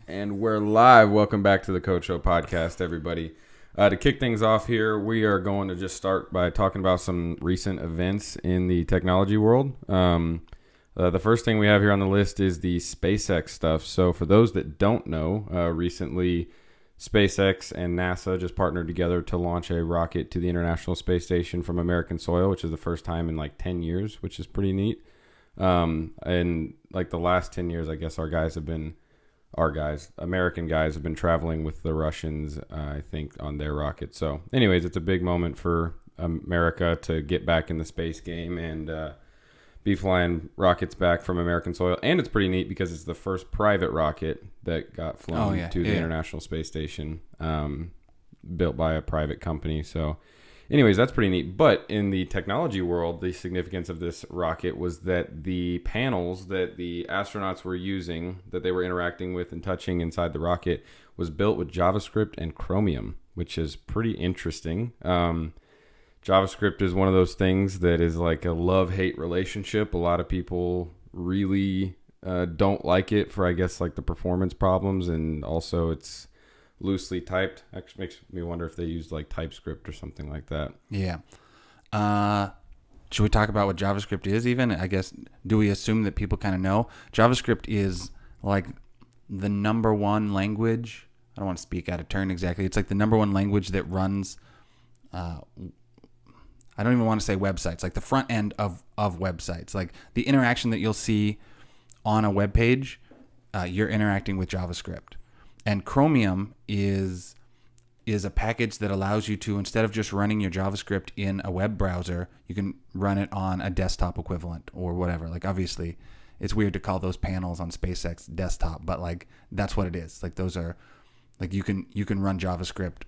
And we're live. Welcome back to the CODESHO podcast, everybody. To kick things off here, we are going to just start by talking about some recent events in the technology world. The first thing we have here on the list is the SpaceX stuff. So for those that don't know, recently SpaceX and NASA just partnered together to launch a rocket to the International Space Station from American soil, which is the first time in like 10 years, which is pretty neat. And like the last 10 years, I guess American guys have been traveling with the Russians, I think, on their rocket. So anyways, it's a big moment for America to get back in the space game and be flying rockets back from American soil. And it's pretty neat because it's the first private rocket that got flown to the International Space Station, built by a private company. So anyways, that's pretty neat. But in the technology world, the significance of this rocket was that the panels that the astronauts were using, that they were interacting with and touching inside the rocket, was built with JavaScript and Chromium, which is pretty interesting. JavaScript is one of those things that is like a love-hate relationship. A lot of people really don't like it for, I guess, like the performance problems, and also it's loosely typed. Actually makes me wonder if they used like TypeScript or something like that. Yeah. Should we talk about what JavaScript is even? I guess, do we assume that people kind of know? JavaScript is like the number one language. I don't want to speak out of turn exactly. It's like the number one language that runs, I don't even want to say websites, like the front end of websites. Like the interaction that you'll see on a web page, you're interacting with JavaScript. And Chromium is a package that allows you to, instead of just running your JavaScript in a web browser, you can run it on a desktop equivalent or whatever. Like obviously, it's weird to call those panels on SpaceX desktop, but like that's what it is. Like those are, like you can run JavaScript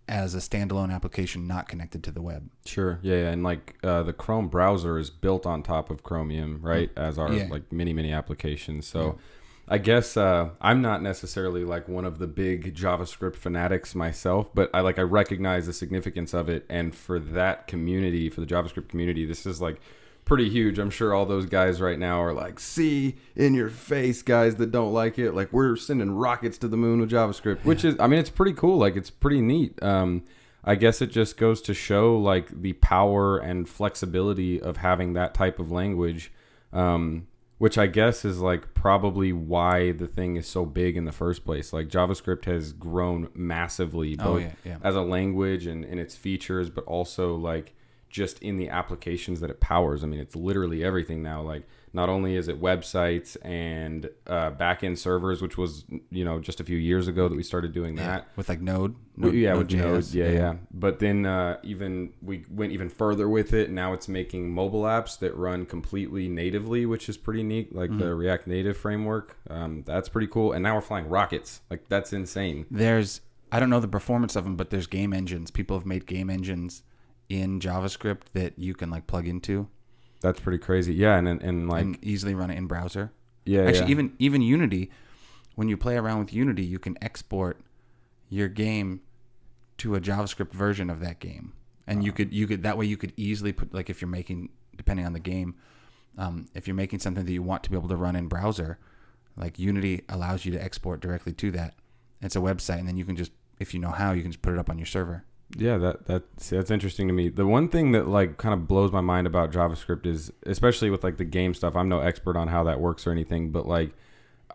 as a standalone application not connected to the web. Sure. Yeah. And like the Chrome browser is built on top of Chromium, right? As are like many applications. So I guess I'm not necessarily like one of the big JavaScript fanatics myself, but I recognize the significance of it. And for that community, for the JavaScript community, this is like pretty huge. I'm sure all those guys right now are like, see in your face, guys that don't like it. Like, we're sending rockets to the moon with JavaScript, which is, I mean, it's pretty cool. Like, it's pretty neat. I guess it just goes to show like the power and flexibility of having that type of language, which I guess is like probably why the thing is so big in the first place. Like JavaScript has grown massively, both as a language and in its features, but also like just in the applications that it powers. I mean, it's literally everything now. Like, not only is it websites and back-end servers, which was, just a few years ago that we started doing that. With like Node. With Node. Yeah. But then we went even further with it. Now it's making mobile apps that run completely natively, which is pretty neat. Like the React Native framework. That's pretty cool. And now we're flying rockets. Like, that's insane. I don't know the performance of them, but there's game engines. People have made game engines in JavaScript that you can like plug into. That's pretty crazy. Yeah, and easily run it in browser. Yeah. Actually, even Unity, when you play around with Unity, you can export your game to a JavaScript version of that game, and you could that way you could easily put, like, if you're making, depending on the game, if you're making something that you want to be able to run in browser, like Unity allows you to export directly to that. It's a website, and then you can just, if you know how, you can just put it up on your server. Yeah, that's interesting to me. The one thing that like kind of blows my mind about JavaScript is, especially with like the game stuff, I'm no expert on how that works or anything, but like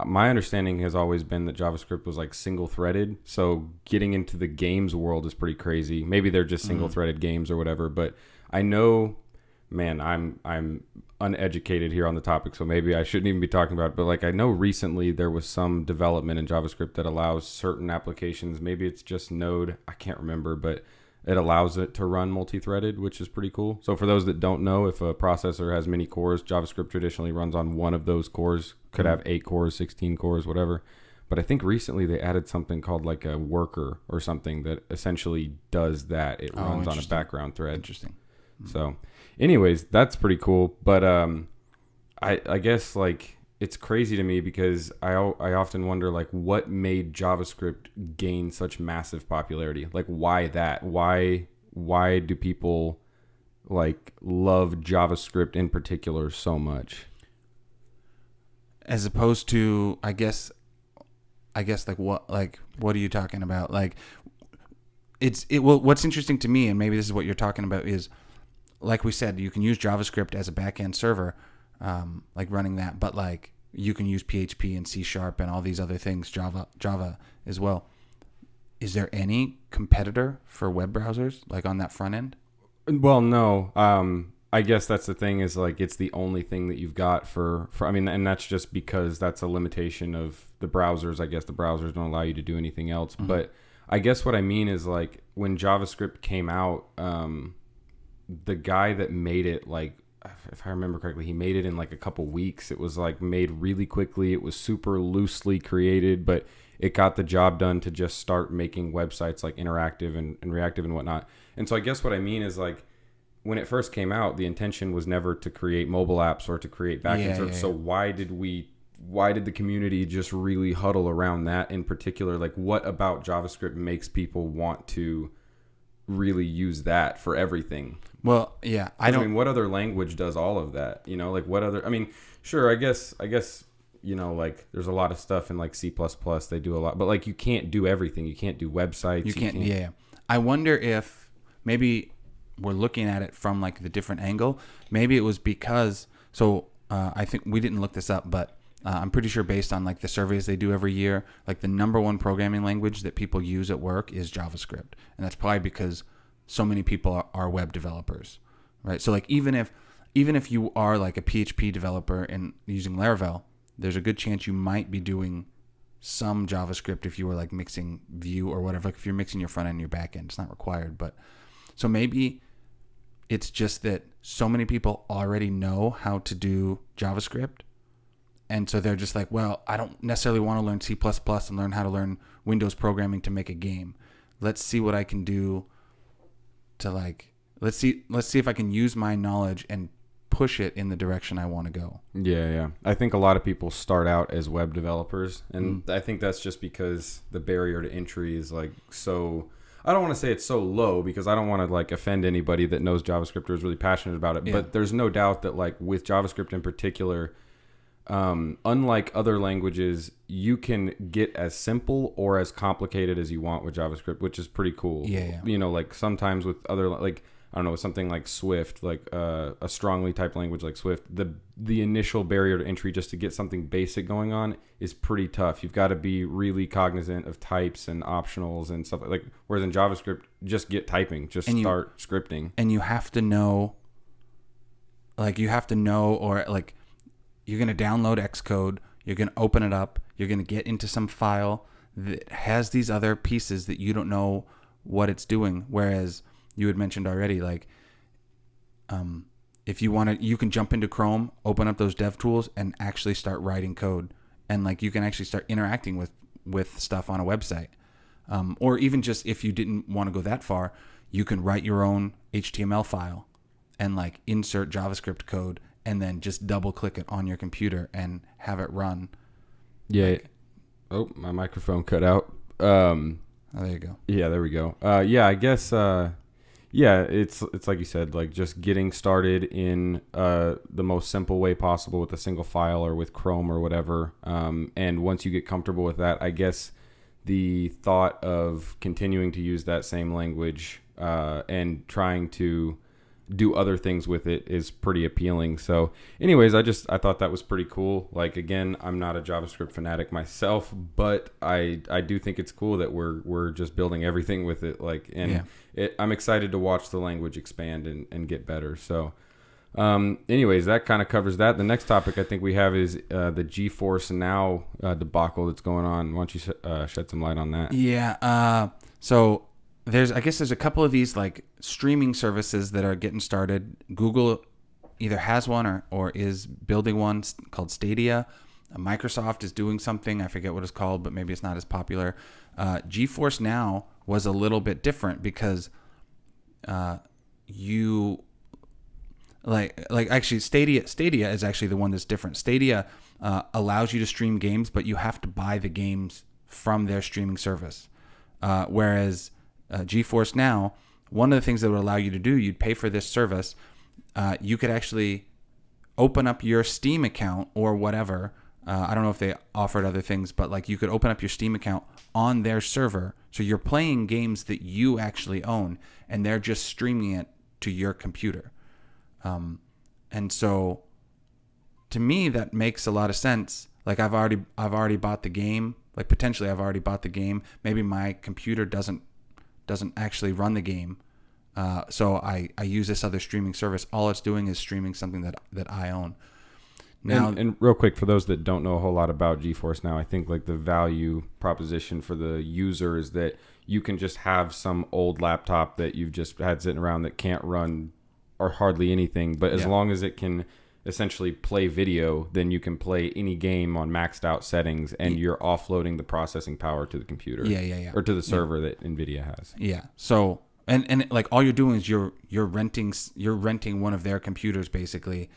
my understanding has always been that JavaScript was like single threaded. So getting into the games world is pretty crazy. Maybe they're just single threaded games or whatever, but I know, man, I'm uneducated here on the topic, so maybe I shouldn't even be talking about it, but like I know recently there was some development in JavaScript that allows certain applications, maybe it's just Node, I can't remember, but it allows it to run multi-threaded, which is pretty cool. So for those that don't know, if a processor has many cores, JavaScript traditionally runs on one of those cores, could have 8 cores, 16 cores, whatever. But I think recently they added something called like a worker or something that essentially does that. It runs on a background thread. Interesting. So anyways, that's pretty cool. But I guess like it's crazy to me because I often wonder like what made JavaScript gain such massive popularity? Like why that? Why do people like love JavaScript in particular so much? As opposed to, I guess, I guess what are you talking about? Like well, what's interesting to me, and maybe this is what you're talking about, is like we said, you can use JavaScript as a backend server, like running that, but like you can use PHP and C# and all these other things, Java as well. Is there any competitor for web browsers like on that front end? Well, no. I guess that's the thing, is like it's the only thing that you've got for I mean, and that's just because that's a limitation of the browsers. I guess the browsers don't allow you to do anything else. Mm-hmm. But I guess what I mean is, like, when JavaScript came out, the guy that made it, like, if I remember correctly, he made it in like a couple weeks. It was like made really quickly. It was super loosely created, but it got the job done to just start making websites like interactive and reactive and whatnot. And so I guess what I mean is, like, when it first came out, the intention was never to create mobile apps or to create backend servers. So why did the community just really huddle around that in particular? Like, what about JavaScript makes people want to really use that for everything? Well, yeah, I mean, what other language does all of that? You know, like, what other? I mean, sure, I guess, you know, like, there's a lot of stuff in like C++. They do a lot, but like, you can't do everything. You can't do websites. You can't. Yeah. I wonder if maybe we're looking at it from like the different angle. Maybe it was because, I think we didn't look this up, but I'm pretty sure based on like the surveys they do every year, like the number one programming language that people use at work is JavaScript. And that's probably because so many people are web developers, right? So like, even if you are like a PHP developer and using Laravel, there's a good chance you might be doing some JavaScript if you were like mixing Vue or whatever. Like if you're mixing your front end and your back end, it's not required. But so maybe it's just that so many people already know how to do JavaScript. And so they're just like, well, I don't necessarily want to learn C++ and learn how to learn Windows programming to make a game. Let's see what I can do to like, let's see if I can use my knowledge and push it in the direction I want to go. Yeah. I think a lot of people start out as web developers, and I think that's just because the barrier to entry is like so, I don't want to say it's so low, because I don't want to like offend anybody that knows JavaScript or is really passionate about it. Yeah. But there's no doubt that like with JavaScript in particular, unlike other languages, you can get as simple or as complicated as you want with JavaScript, which is pretty cool. Yeah. You know, like sometimes with other, like, I don't know, something like Swift, like a strongly typed language like Swift, the initial barrier to entry just to get something basic going on is pretty tough. You've got to be really cognizant of types and optionals and stuff like. Whereas in JavaScript, just get typing, start scripting, and you have to know, or like, you're going to download Xcode, you're going to open it up, you're going to get into some file that has these other pieces that you don't know what it's doing. Whereas you had mentioned already, like, if you want to, you can jump into Chrome, open up those dev tools, and actually start writing code. And like, you can actually start interacting with stuff on a website. Or even just if you didn't want to go that far, you can write your own HTML file and like insert JavaScript code and then just double click it on your computer and have it run. Yeah. My microphone cut out. Oh, there you go. Yeah, there we go. Yeah, I guess, it's like you said, like just getting started in the most simple way possible with a single file or with Chrome or whatever. And once you get comfortable with that, I guess the thought of continuing to use that same language and trying to do other things with it is pretty appealing. So anyways, I thought that was pretty cool. Like, again, I'm not a JavaScript fanatic myself, but I do think it's cool that we're just building everything with it. Like, and I'm excited to watch the language expand and get better. So anyways, that kind of covers that. The next topic I think we have is the GeForce Now debacle that's going on. Why don't you shed some light on that? Yeah. So there's a couple of these like streaming services that are getting started. Google either has one or is building one called Stadia. Microsoft is doing something. I forget what it's called, but maybe it's not as popular. GeForce Now was a little bit different because actually Stadia is actually the one that's different. Stadia allows you to stream games, but you have to buy the games from their streaming service. Whereas GeForce Now, one of the things that would allow you to do, you'd pay for this service. You could actually open up your Steam account or whatever I don't know if they offered other things, but like you could open up your Steam account on their server. So you're playing games that you actually own, and they're just streaming it to your computer. And so to me, that makes a lot of sense. Like I've already bought the game. Like potentially I've already bought the game. Maybe my computer doesn't actually run the game. So I use this other streaming service. All it's doing is streaming something that I own. Now, and real quick, for those that don't know a whole lot about GeForce Now, I think like the value proposition for the user is that you can just have some old laptop that you've just had sitting around that can't run or hardly anything, but as long as it can essentially play video, then you can play any game on maxed out settings, and you're offloading the processing power to the computer, or to the server that Nvidia has. Yeah. So and like all you're doing is you're renting one of their computers, basically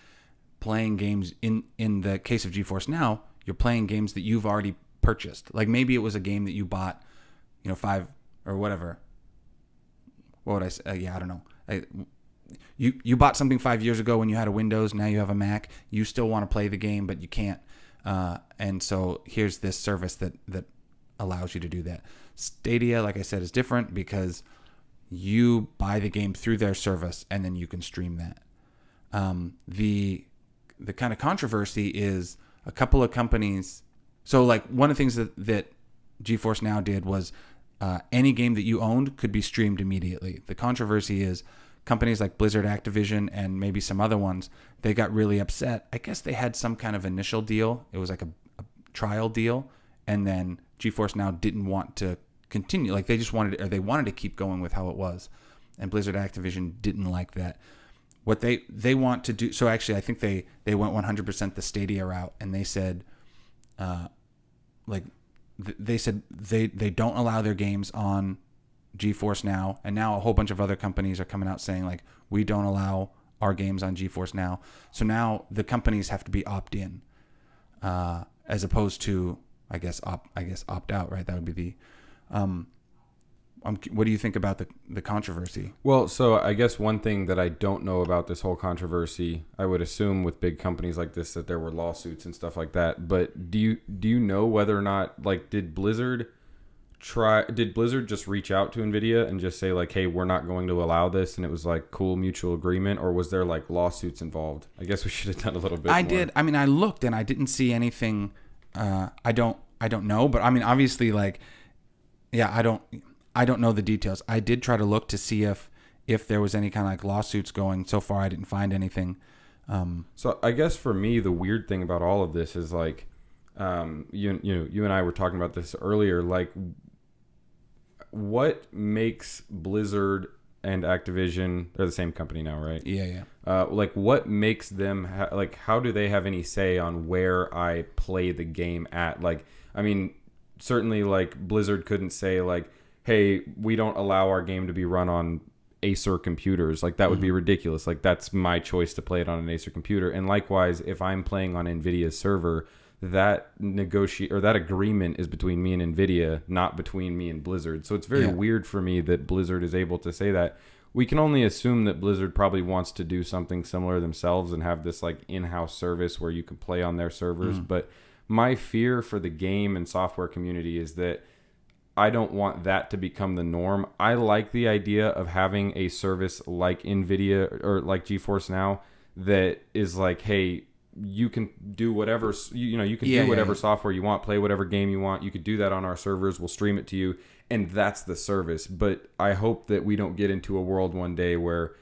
playing games. In the case of GeForce Now, you're playing games that you've already purchased. Like maybe it was a game that you bought, 5 or whatever. What would I say? I don't know. You bought something 5 years ago when you had a Windows. Now you have a Mac. You still want to play the game, but you can't. And so here's this service that allows you to do that. Stadia, like I said, is different because you buy the game through their service and then you can stream that. The kind of controversy is a couple of companies. So like one of the things that GeForce Now did was any game that you owned could be streamed immediately. The controversy is companies like Blizzard Activision and maybe some other ones, they got really upset. I guess they had some kind of initial deal. It was like a trial deal. And then GeForce Now didn't want to continue. Like they wanted to keep going with how it was. And Blizzard Activision didn't like that. What they want to do, so actually I think they went 100% the Stadia route, and they said, they don't allow their games on GeForce Now, and now a whole bunch of other companies are coming out saying like, we don't allow our games on GeForce Now. So now the companies have to be opt-in, as opposed to I guess opt out, right? That would be the. What do you think about the controversy? Well, so I guess one thing that I don't know about this whole controversy, I would assume with big companies like this that there were lawsuits and stuff like that. But do you know whether or not, like, did Blizzard just reach out to Nvidia and just say like, hey, we're not going to allow this, and it was like cool mutual agreement, or was there like lawsuits involved? I guess we should have done a little bit. I did. I mean, I looked and I didn't see anything. I don't know, but I mean, obviously, like, yeah, I don't know the details. I did try to look to see if there was any kind of like lawsuits going. So far, I didn't find anything. So I guess for me, the weird thing about all of this is like, you and I were talking about this earlier. Like, what makes Blizzard and Activision, they're the same company now, right? Yeah. Like, what makes them like? How do they have any say on where I play the game at? Like, I mean, certainly, like Blizzard couldn't say like, hey, we don't allow our game to be run on Acer computers. Like, that would be ridiculous. Like, that's my choice to play it on an Acer computer. And likewise, if I'm playing on Nvidia's server, that agreement is between me and Nvidia, not between me and Blizzard. So it's very weird for me that Blizzard is able to say that. We can only assume that Blizzard probably wants to do something similar themselves and have this like in-house service where you can play on their servers. But my fear for the game and software community is that I don't want that to become the norm. I like the idea of having a service like Nvidia or like GeForce Now that is like, hey, you can do whatever, you can do whatever software you want, play whatever game you want. You could do that on our servers. We'll stream it to you. And that's the service. But I hope that we don't get into a world one day where,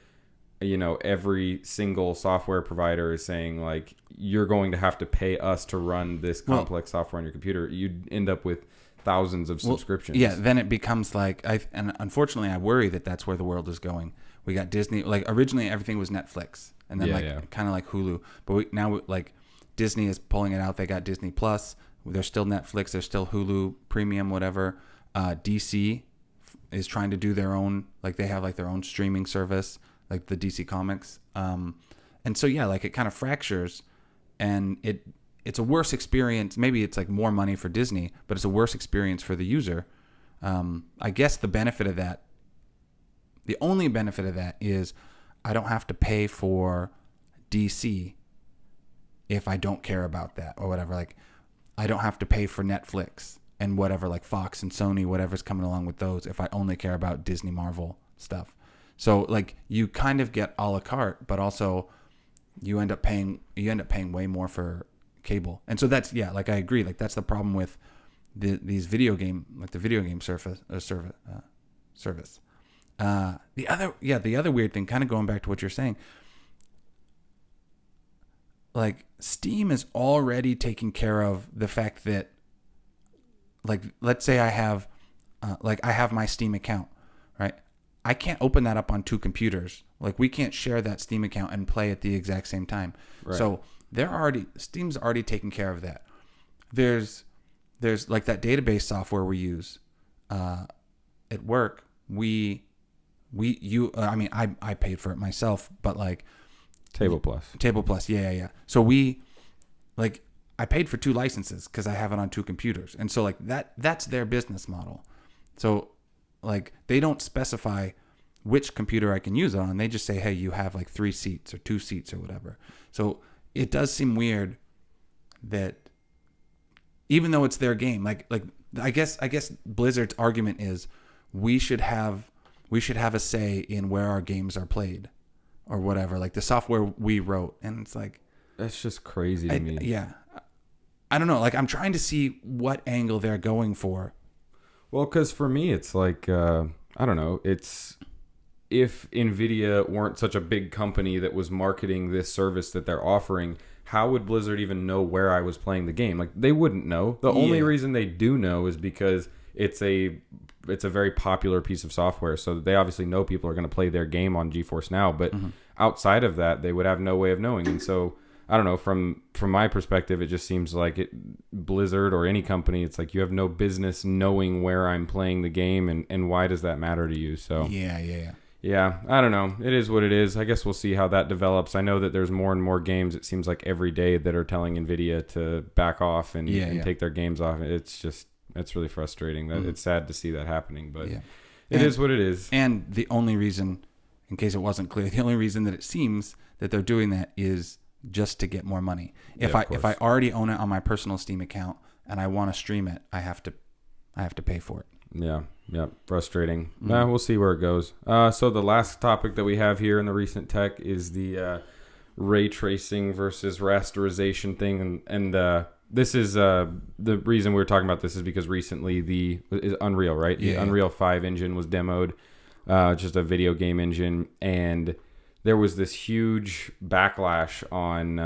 every single software provider is saying like, you're going to have to pay us to run this complex software on your computer. You'd end up with thousands of subscriptions. Yeah, then it becomes like, and unfortunately I worry that that's where the world is going. We got Disney, like originally everything was Netflix, and then kind of like Hulu, but now like Disney is pulling it out. They got Disney Plus. There's still Netflix. There's still Hulu Premium, whatever. DC is trying to do their own, like they have like their own streaming service, like the DC Comics. And so like it kind of fractures, and it's a worse experience. Maybe it's like more money for Disney, but it's a worse experience for the user. I guess the only benefit of that is I don't have to pay for DC if I don't care about that or whatever. Like, I don't have to pay for Netflix and whatever, like Fox and Sony, whatever's coming along with those, if I only care about Disney Marvel stuff. So like you kind of get a la carte, but also you end up paying way more for cable. And so that's, yeah, like I agree. Like that's the problem with these video game service. The other weird thing, kind of going back to what you're saying, like Steam is already taking care of the fact that, like, let's say I have my Steam account, right? I can't open that up on two computers. Like we can't share that Steam account and play at the exact same time. Right. So Steam's already taking care of that. There's like that database software we use at work. I paid for it myself, but like Table Plus. Yeah. So I paid for 2 licenses because I have it on 2 computers. And so like that's their business model. So like they don't specify which computer I can use it on. They just say, hey, you have like 3 seats or 2 seats or whatever. So it does seem weird that even though it's their game, like I guess Blizzard's argument is we should have a say in where our games are played or whatever, like the software we wrote. And it's like, that's just crazy to me. Yeah. I don't know. Like I'm trying to see what angle they're going for. Well, because for me, it's like, I don't know. It's if Nvidia weren't such a big company that was marketing this service that they're offering, how would Blizzard even know where I was playing the game? Like they wouldn't know. The only reason they do know is because it's a very popular piece of software. So they obviously know people are going to play their game on GeForce Now. But outside of that, they would have no way of knowing. And so I don't know, from my perspective, it just seems like Blizzard or any company, it's like you have no business knowing where I'm playing the game and why does that matter to you? So yeah, I don't know. It is what it is. I guess we'll see how that develops. I know that there's more and more games, it seems like every day, that are telling Nvidia to back off and take their games off. It's really frustrating. It's sad to see that happening, but it is what it is. And the only reason, in case it wasn't clear, the only reason that it seems that they're doing that is just to get more money. If I already own it on my personal Steam account and I want to stream it, I have to pay for it. Yeah, frustrating. We'll see where it goes. So the last topic that we have here in the recent tech is the ray tracing versus rasterization thing, and this is the reason we're talking about this is because recently the Unreal, right? The Unreal 5 engine was demoed, just a video game engine, and there was this huge backlash on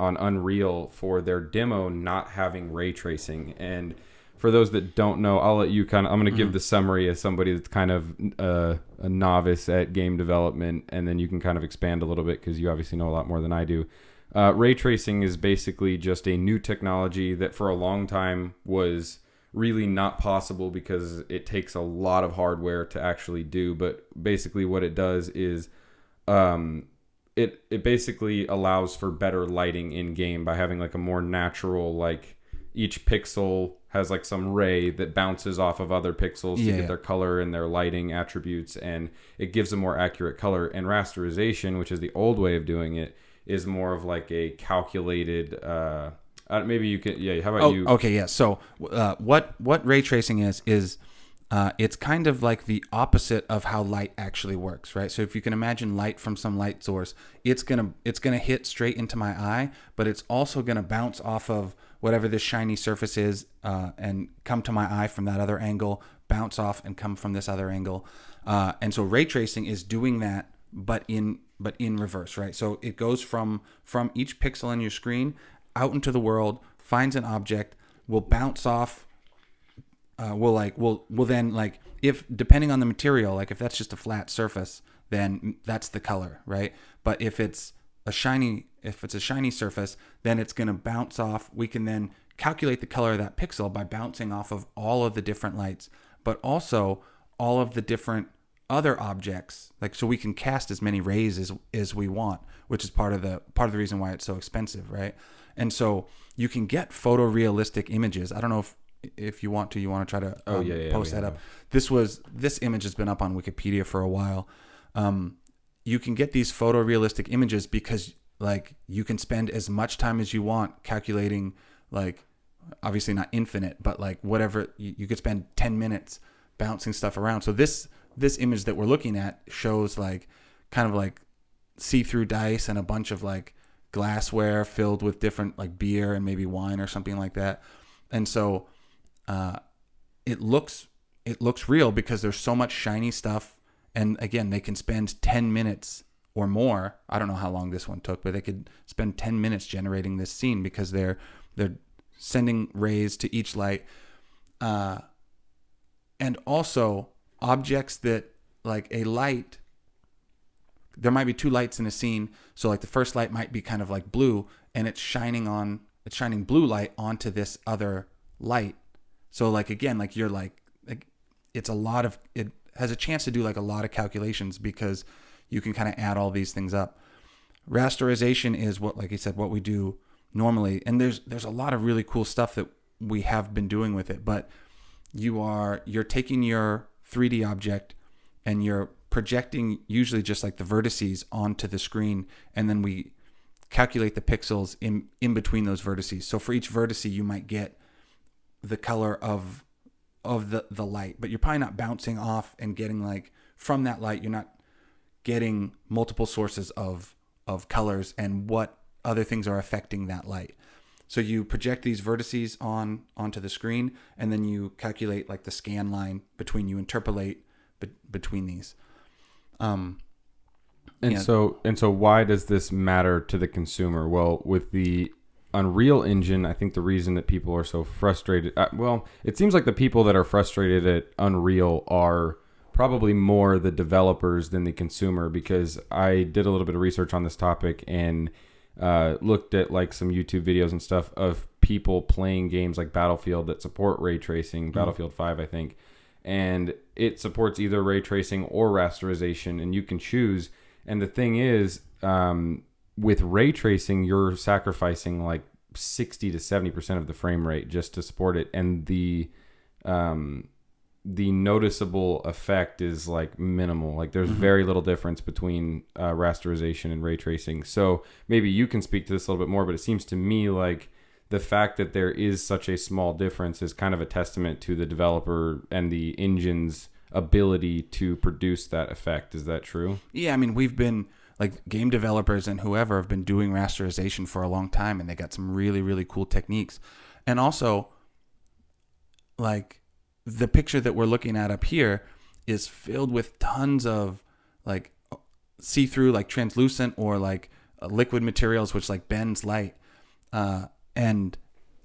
Unreal for their demo not having ray tracing. And for those that don't know, I'll let you I'm going to give the summary as somebody that's kind of a novice at game development, and then you can kind of expand a little bit because you obviously know a lot more than I do. Ray tracing is basically just a new technology that for a long time was really not possible because it takes a lot of hardware to actually do. But basically what it does is it basically allows for better lighting in game by having like a more natural, like each pixel has like some ray that bounces off of other pixels to get their color and their lighting attributes, and it gives a more accurate color. And rasterization, which is the old way of doing it, is more of like a calculated maybe you can how about you? Okay, yeah. So what ray tracing is it's kind of like the opposite of how light actually works, right? So if you can imagine light from some light source, it's gonna hit straight into my eye, but it's also gonna bounce off of whatever this shiny surface is and come to my eye from that other angle, bounce off and come from this other angle. And so ray tracing is doing that, but in reverse, right? So it goes from each pixel on your screen out into the world, finds an object, will bounce off. Will then, like, if depending on the material, like if that's just a flat surface, then that's the color, right? But if it's a shiny surface, then it's going to bounce off. We can then calculate the color of that pixel by bouncing off of all of the different lights, but also all of the different other objects. Like, so we can cast as many rays as we want, which is part of the reason why it's so expensive, right? And so you can get photorealistic images. I don't know if you want to try to post that up. This image has been up on Wikipedia for a while. You can get these photorealistic images because like you can spend as much time as you want calculating, like obviously not infinite, but like whatever, you could spend 10 minutes bouncing stuff around. So this image that we're looking at shows like kind of like see-through dice and a bunch of like glassware filled with different like beer and maybe wine or something like that. And so it looks real because there's so much shiny stuff. And again, they can spend 10 minutes or more. I don't know how long this one took, but they could spend 10 minutes generating this scene because they're sending rays to each light. And also objects that, like a light, there might be two lights in a scene. So like the first light might be kind of like blue, and it's shining blue light onto this other light. So like, again, like you're like it has a chance to do like a lot of calculations because you can kind of add all these things up. Rasterization is what, like I said, what we do normally. And there's a lot of really cool stuff that we have been doing with it, but you're taking your 3D object and you're projecting usually just like the vertices onto the screen, and then we calculate the pixels in between those vertices. So for each vertice, you might get the color of the light, but you're probably not bouncing off and getting like from that light, you're not getting multiple sources of colors and what other things are affecting that light. So you project these vertices onto the screen, and then you calculate like the scan line between, you interpolate between these. So why does this matter to the consumer? Well, with the Unreal Engine, I think the reason that people are so frustrated, it seems like the people that are frustrated at Unreal are probably more the developers than the consumer, because I did a little bit of research on this topic and looked at like some YouTube videos and stuff of people playing games like Battlefield that support ray tracing, Battlefield 5, I think, and it supports either ray tracing or rasterization, and you can choose. And the thing is, with ray tracing, you're sacrificing like 60 to 70% of the frame rate just to support it, and the noticeable effect is like minimal. Like there's very little difference between rasterization and ray tracing. So maybe you can speak to this a little bit more, but it seems to me like the fact that there is such a small difference is kind of a testament to the developer and the engine's ability to produce that effect. Is that true? Yeah, I mean, we've been like game developers and whoever have been doing rasterization for a long time, and they got some really, really cool techniques. And also, like, the picture that we're looking at up here is filled with tons of like see-through, like translucent or like liquid materials, which like bends light. And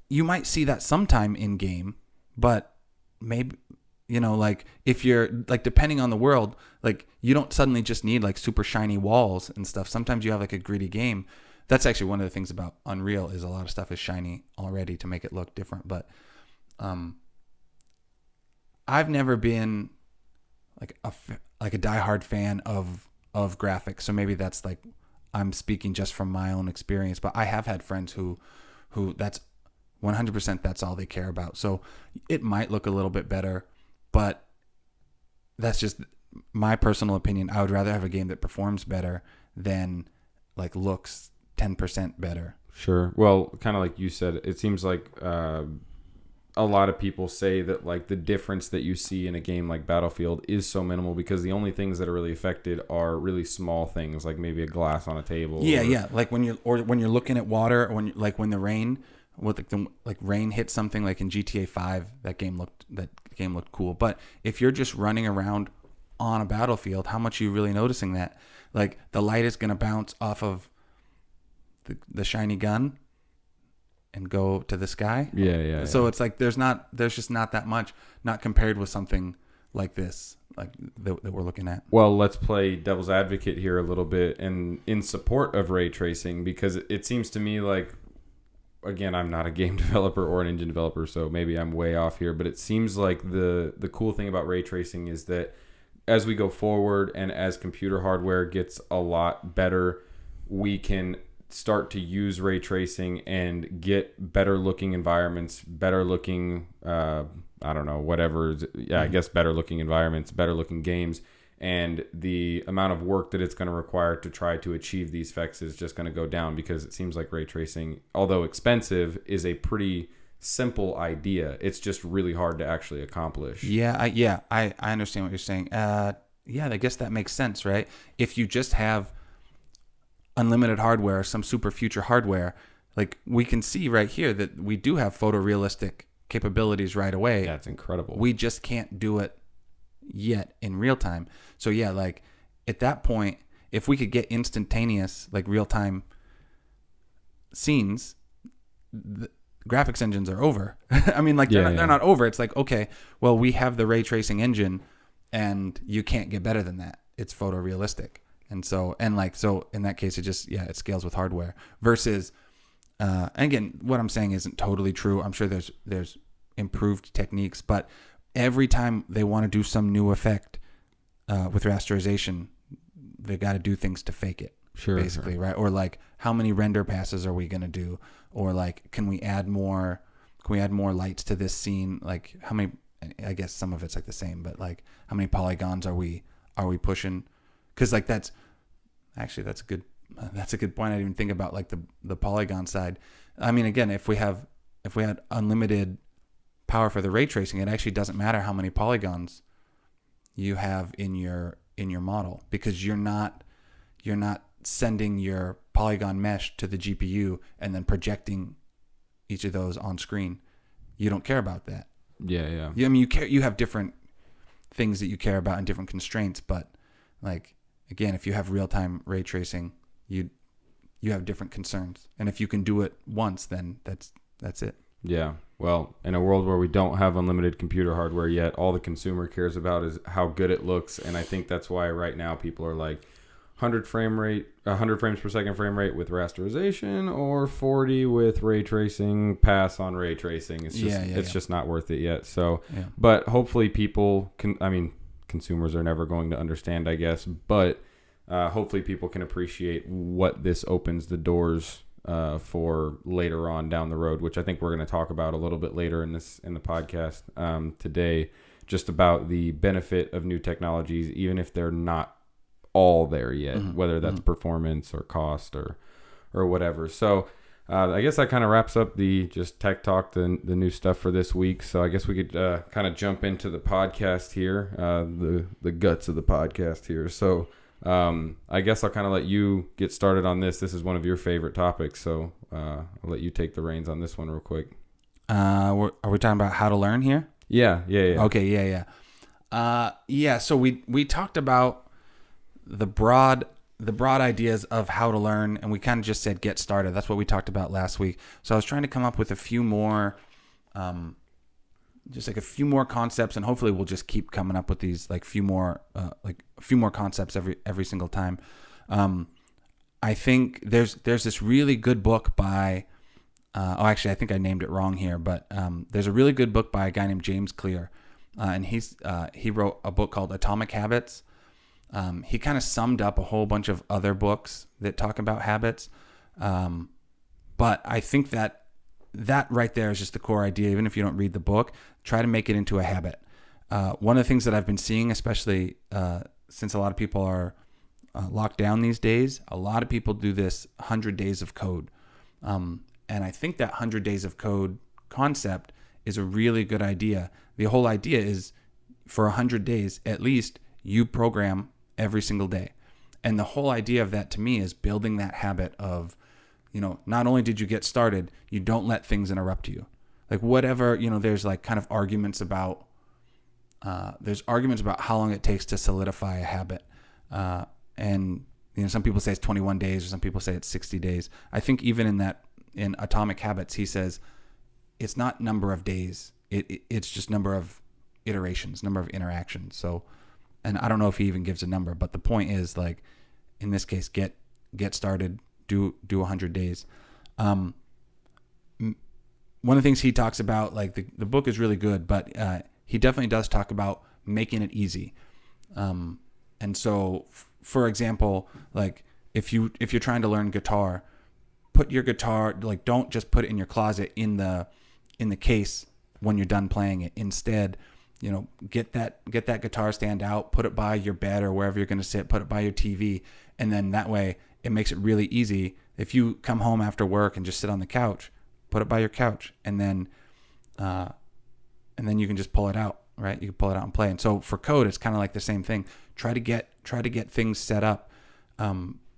you might see that sometime in game, but maybe, like if you're like, depending on the world, like you don't suddenly just need like super shiny walls and stuff. Sometimes you have like a gritty game. That's actually one of the things about Unreal, is a lot of stuff is shiny already to make it look different. But, I've never been like a diehard fan of graphics, so maybe that's like, I'm speaking just from my own experience. But I have had friends who that's 100% that's all they care about. So it might look a little bit better, but that's just my personal opinion. I would rather have a game that performs better than like looks 10% better. Sure. Well, kind of like you said, it seems like a lot of people say that like the difference that you see in a game like Battlefield is so minimal because the only things that are really affected are really small things, like maybe a glass on a table. Yeah. Like when you're looking at water, or when the rain, rain hit something, like in GTA 5, that game looked cool. But if you're just running around on a battlefield, how much are you really noticing that? Like the light is going to bounce off of the shiny gun and go to the sky. Yeah. So it's like there's just not that much, not compared with something like this, like that we're looking at. Well, let's play devil's advocate here a little bit, and in support of ray tracing, because it seems to me like, again, I'm not a game developer or an engine developer, so maybe I'm way off here, but it seems like the cool thing about ray tracing is that as we go forward and as computer hardware gets a lot better, we can start to use ray tracing and get better looking environments, better looking, I guess better looking environments, better looking games. and the amount of work that it's going to require to try to achieve these effects is just going to go down, because it seems like ray tracing, although expensive, is a pretty simple idea. It's just really hard to actually accomplish. I understand what you're saying. I guess that makes sense, right? If you just have unlimited hardware, some super future hardware, like we can see right here that we do have photorealistic capabilities right away. That's incredible. We just can't do it yet in real time. So yeah, like at that point, if we could get instantaneous, like real time scenes, the graphics engines are over. I mean, like they're not over. It's like, okay, well, we have the ray tracing engine, and you can't get better than that. It's photorealistic. And so in that case, it scales with hardware versus, and again, what I'm saying isn't totally true. I'm sure there's improved techniques, but every time they want to do some new effect with rasterization, they got to do things to fake it. Basically, sure. Right? Or like, how many render passes are we going to do? Or like, can we add more lights to this scene? Like, how many, I guess some of it's like the same, but like, how many polygons are we pushing? Cause like, that's a good point. I didn't even think about like the polygon side. I mean, again, if we had unlimited power for the ray tracing, it actually doesn't matter how many polygons you have in your model, because you're not sending your polygon mesh to the GPU and then projecting each of those on screen. You don't care about that. Yeah. I mean, you have different things that you care about and different constraints, but like, again, if you have real-time ray tracing, you have different concerns. And if you can do it once, then that's it. Yeah. Well, in a world where we don't have unlimited computer hardware yet, all the consumer cares about is how good it looks. And I think that's why right now people are like 100 frames per second frame rate with rasterization, or 40 with ray tracing, pass on ray tracing. It's just just not worth it yet. So, but hopefully people consumers are never going to understand, I guess, but hopefully people can appreciate what this opens the doors for later on down the road, which I think we're going to talk about a little bit later in the podcast today, just about the benefit of new technologies, even if they're not all there yet, whether that's performance or cost or whatever. So I guess that kind of wraps up the just tech talk, the new stuff for this week. So I guess we could kind of jump into the podcast here, the guts of the podcast here. So I guess I'll kind of let you get started on this. This is one of your favorite topics, so I'll let you take the reins on this one real quick. Are we talking about how to learn here? Yeah. Okay, yeah. So we talked about the broad ideas of how to learn, and we kind of just said get started. That's what we talked about last week. So I was trying to come up with a few more, just like a few more concepts, and hopefully we'll just keep coming up with these like a few more concepts every single time. I think there's this really good book by, actually I think I named it wrong here, but there's a really good book by a guy named James Clear, and he wrote a book called Atomic Habits. He kind of summed up a whole bunch of other books that talk about habits. But I think that right there is just the core idea. Even if you don't read the book, try to make it into a habit. One of the things that I've been seeing, especially since a lot of people are locked down these days, a lot of people do this 100 days of code. And I think that 100 days of code concept is a really good idea. The whole idea is for 100 days, at least, you program every single day. And the whole idea of that to me is building that habit of, not only did you get started, you don't let things interrupt you. Like whatever, there's like kind of arguments about how long it takes to solidify a habit. And some people say it's 21 days or some people say it's 60 days. I think even in Atomic Habits, he says it's not number of days. It's just number of iterations, number of interactions. So, and I don't know if he even gives a number, but the point is, like, in this case, get started, do 100 days. One of the things he talks about, like the book is really good, but he definitely does talk about making it easy. And so, for example, like if you're trying to learn guitar, put your guitar, like, don't just put it in your closet in the case when you're done playing it. Instead, get that guitar stand out, put it by your bed or wherever you're going to sit, put it by your TV. And then that way it makes it really easy. If you come home after work and just sit on the couch, put it by your couch, and then you can just pull it out, right? You can pull it out and play. And so for code, it's kind of like the same thing. Try to get things set up.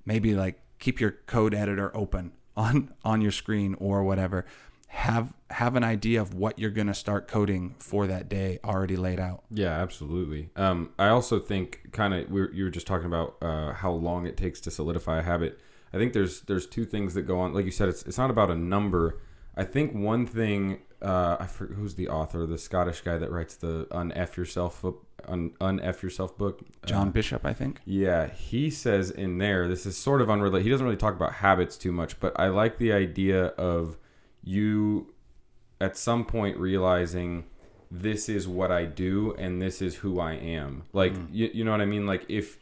Maybe like keep your code editor open on your screen or whatever. Have an idea of what you're going to start coding for that day already laid out. Yeah, absolutely. I also think you were just talking about how long it takes to solidify a habit. I think there's two things that go on. Like you said, it's not about a number. I think one thing, I forget who's the author, the Scottish guy that writes the Unf Yourself book. John Bishop, I think. Yeah, he says in there, this is sort of unrelated. He doesn't really talk about habits too much, but I like the idea of you at some point realizing this is what I do and this is who I am. Like, you know what I mean? Like if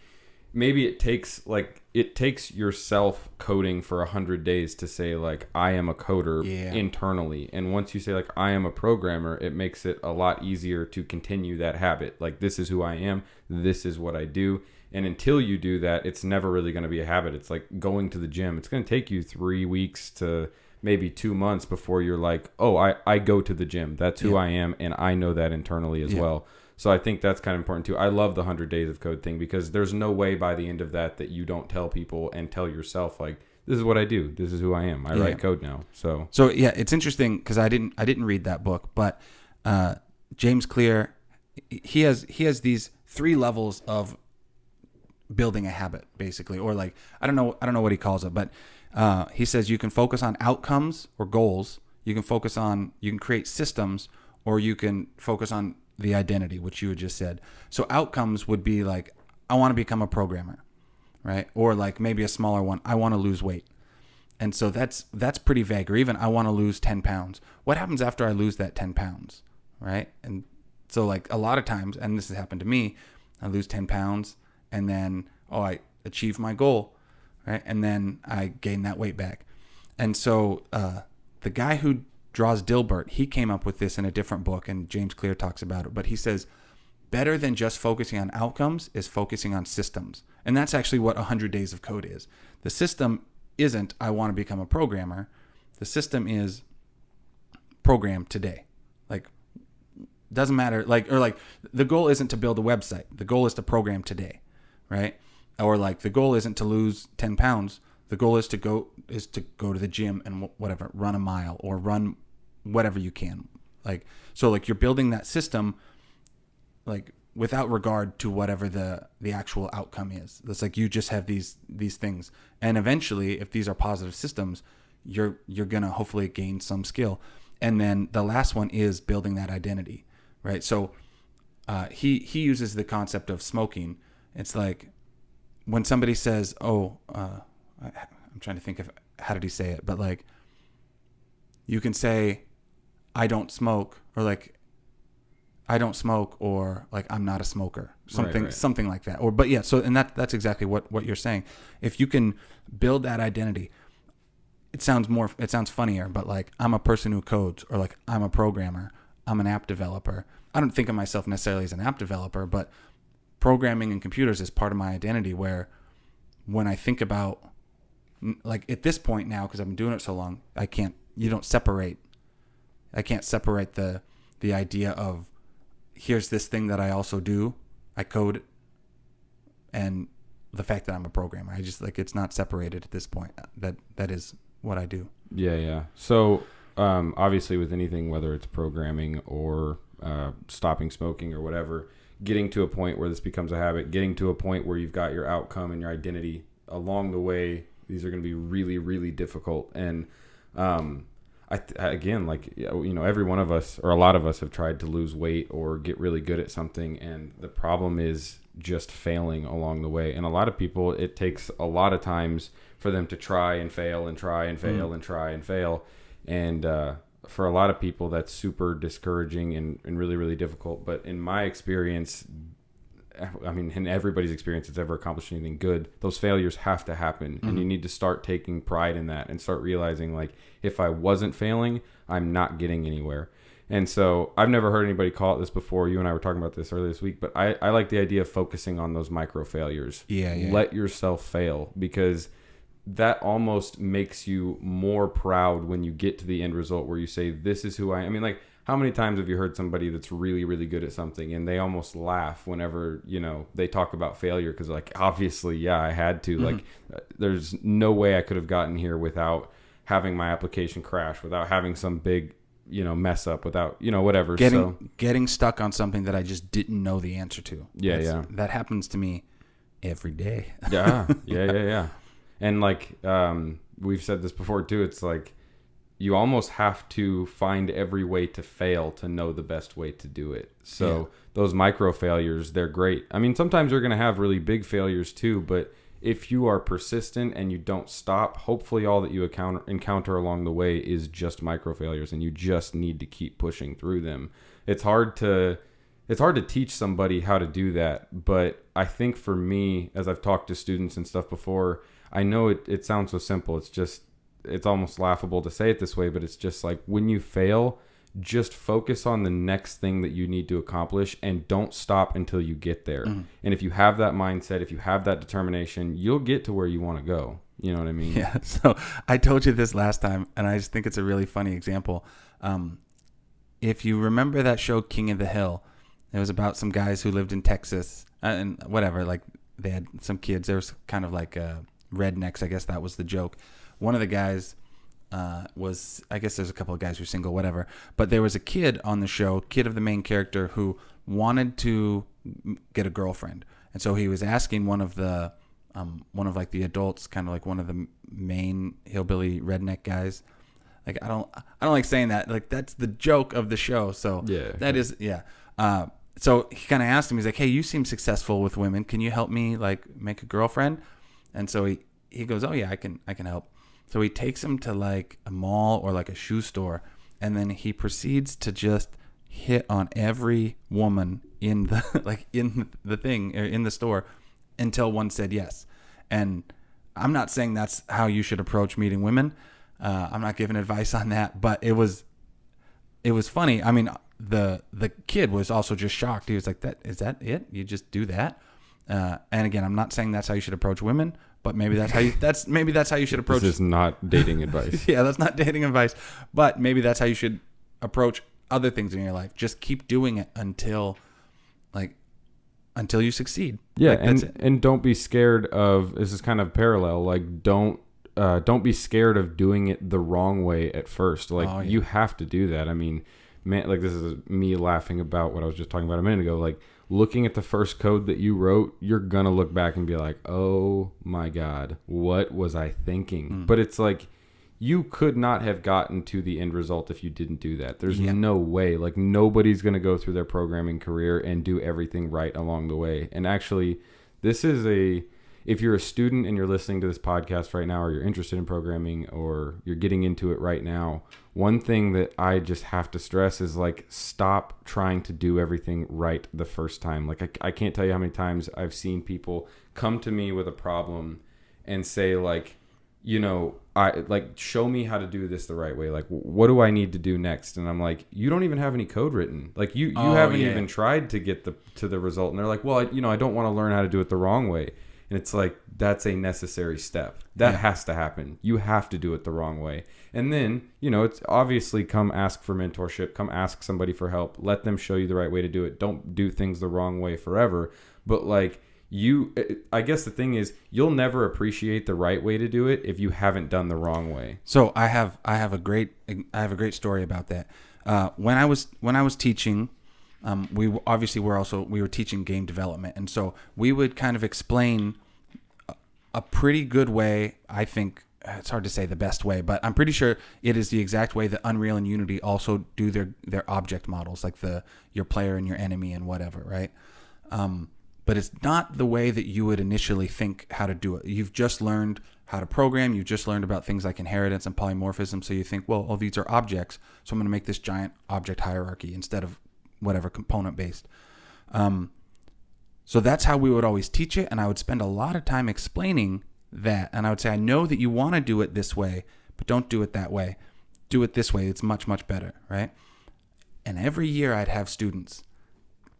maybe it takes yourself coding for 100 days to say like, I am a coder internally. And once you say like, I am a programmer, it makes it a lot easier to continue that habit. Like, this is who I am. This is what I do. And until you do that, it's never really going to be a habit. It's like going to the gym. It's going to take you 3 weeks to maybe 2 months before you're like, oh, I go to the gym. That's who I am. And I know that internally as well. So I think that's kind of important too. I love the 100 days of code thing because there's no way by the end of that you don't tell people and tell yourself like, this is what I do. This is who I am. I write code now. So yeah, it's interesting because I didn't read that book, but James Clear, he has these 3 levels of building a habit basically, or like, I don't know what he calls it, but he says you can focus on outcomes or goals. You can create systems, or you can focus on the identity, which you had just said. So outcomes would be like, I want to become a programmer, right? Or like maybe a smaller one, I want to lose weight. And so that's pretty vague. Or even I want to lose 10 pounds. What happens after I lose that 10 pounds, right? And so like a lot of times, and this has happened to me, I lose 10 pounds and then, I achieve my goal, right? And then I gain that weight back. And so the guy who draws Dilbert, he came up with this in a different book, and James Clear talks about it. But he says, better than just focusing on outcomes is focusing on systems. And that's actually what 100 Days of Code is. The system isn't, I want to become a programmer. The system is program today. Like, doesn't matter. The goal isn't to build a website. The goal is to program today, right? Or like the goal isn't to lose 10 pounds. The goal is to go to the gym and whatever, run a mile or run whatever you can. Like, so like you're building that system like without regard to whatever the actual outcome is. It's like you just have these things. And eventually, if these are positive systems, you're going to hopefully gain some skill. And then the last one is building that identity, right? So he uses the concept of smoking. It's like when somebody says, I'm trying to think of how did he say it, but like you can say, I don't smoke, or like I don't smoke, or like I'm not a smoker, something like that. Or but yeah, so and that's exactly what you're saying. If you can build that identity, it sounds funnier, but like I'm a person who codes, or like I'm a programmer, I'm an app developer. I don't think of myself necessarily as an app developer, but programming and computers is part of my identity, where when I think about, like at this point now, because I've been doing it so long, I can't separate the idea of here's this thing that I also do, I code, and the fact that I'm a programmer. I just like, it's not separated at this point. That is what I do. Yeah. So obviously with anything, whether it's programming or stopping smoking or whatever, getting to a point where this becomes a habit, getting to a point where you've got your outcome and your identity along the way, these are going to be really, really difficult. And again, like, you know, every one of us or a lot of us have tried to lose weight or get really good at something. And the problem is just failing along the way. And a lot of people, it takes a lot of times for them to try and fail and try and fail and try and fail. And for a lot of people, that's super discouraging and really, really difficult. But in my experience, I mean, in everybody's experience that's ever accomplished anything good, those failures have to happen. And you need to start taking pride in that and start realizing, like, if I wasn't failing, I'm not getting anywhere. And so I've never heard anybody call it this before. You and I were talking about this earlier this week, but I like the idea of focusing on those micro failures. Yeah. Let yourself fail, because that almost makes you more proud when you get to the end result where you say, this is who I am. I mean, like, how many times have you heard somebody that's really, really good at something and they almost laugh whenever, they talk about failure? Because, like, obviously, yeah, I had to. Like, there's no way I could have gotten here without having my application crash, without having some big, mess up, without, whatever. Getting stuck on something that I just didn't know the answer to. That happens to me every day. Yeah. And, like, we've said this before, too. It's like, you almost have to find every way to fail to know the best way to do it. So those micro failures, they're great. I mean, sometimes you're going to have really big failures too, but if you are persistent and you don't stop, hopefully all that you encounter along the way is just micro failures, and you just need to keep pushing through them. It's hard to teach somebody how to do that, but I think for me, as I've talked to students and stuff before, I know it sounds so simple. It's almost laughable to say it this way, but it's just like, when you fail, just focus on the next thing that you need to accomplish and don't stop until you get there. And if you have that mindset, if you have that determination, you'll get to where you want to go. You know what I mean? Yeah. So I told you this last time, and I just think it's a really funny example. If you remember that show King of the Hill, it was about some guys who lived in Texas and whatever, like they had some kids. There was kind of like rednecks. I guess that was the joke. One of the guys was, I guess there's a couple of guys who are single, whatever. But there was a kid on the show, kid of the main character, who wanted to get a girlfriend. And so he was asking one of the adults, kind of like one of the main hillbilly redneck guys. Like, I don't like saying that. Like, that's the joke of the show. So so he kind of asked him, he's like, hey, you seem successful with women. Can you help me, like, make a girlfriend? And so he goes, oh yeah, I can help. So he takes him to like a mall or like a shoe store, and then he proceeds to just hit on every woman in the thing, or in the store, until one said yes. And I'm not saying that's how you should approach meeting women. I'm not giving advice on that, but it was funny. I mean, the kid was also just shocked. He was like, is that it? You just do that? And again, I'm not saying that's how you should approach women, but maybe that's how you should approach. This is not dating advice. Yeah, that's not dating advice, but maybe that's how you should approach other things in your life. Just keep doing it until you succeed. Yeah, like, and don't be scared of. This is kind of parallel. Like, don't be scared of doing it the wrong way at first. Like, you have to do that. I mean, man, like, this is me laughing about what I was just talking about a minute ago. Like, looking at the first code that you wrote, you're going to look back and be like, oh my God, what was I thinking? But it's like, you could not have gotten to the end result if you didn't do that. There's no way. Like, nobody's going to go through their programming career and do everything right along the way. And actually, this is if you're a student and you're listening to this podcast right now, or you're interested in programming, or you're getting into it right now, one thing that I just have to stress is, like, stop trying to do everything right the first time. Like, I can't tell you how many times I've seen people come to me with a problem and say, like, show me how to do this the right way. Like, what do I need to do next? And I'm like, you don't even have any code written. Like, you haven't even tried to get to the result. And they're like, well, I don't want to learn how to do it the wrong way. And it's like, that's a necessary step. That has to happen. You have to do it the wrong way. And then, it's obviously, come ask for mentorship. Come ask somebody for help. Let them show you the right way to do it. Don't do things the wrong way forever. But, like, I guess the thing is, you'll never appreciate the right way to do it if you haven't done the wrong way. So I have a great story about that. When I was teaching, we were teaching game development, and so we would kind of explain a pretty good way. I think it's hard to say the best way, but I'm pretty sure it is the exact way that Unreal and Unity also do their object models, like your player and your enemy and whatever, right? But it's not the way that you would initially think how to do it. You've just learned how to program. You've just learned about things like inheritance and polymorphism. So you think, well, these are objects, so I'm going to make this giant object hierarchy instead of whatever component based. So that's how we would always teach it. And I would spend a lot of time explaining that. And I would say, I know that you want to do it this way, but don't do it that way. Do it this way. It's much, much better, right? And every year I'd have students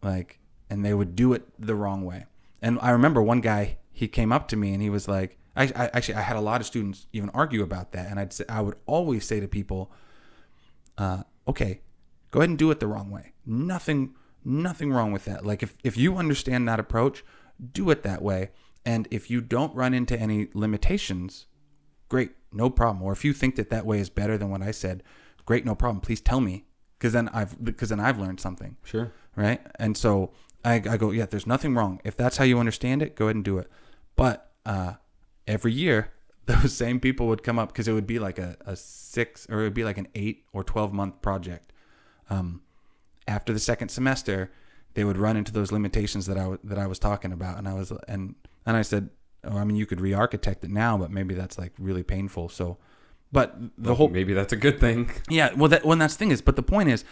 like, and they would do it the wrong way. And I remember one guy, he came up to me and he was like, I had a lot of students even argue about that. And I would always say to people, okay, go ahead and do it the wrong way. Nothing wrong with that. Like if you understand that approach, do it that way. And if you don't run into any limitations, great, no problem. Or if you think that way is better than what I said, great, no problem. Please tell me, because then I've learned something. Sure. Right. And so I go, yeah, there's nothing wrong. If that's how you understand it, go ahead and do it. But every year, those same people would come up, because it would be like a 6 or it would be like an 8 or 12 month project. After the second semester, they would run into those limitations that I was talking about, and I said, oh, I mean, you could re-architect it now, but maybe that's like really painful. So, but maybe that's a good thing. Yeah, well, that's the thing is, but the point is,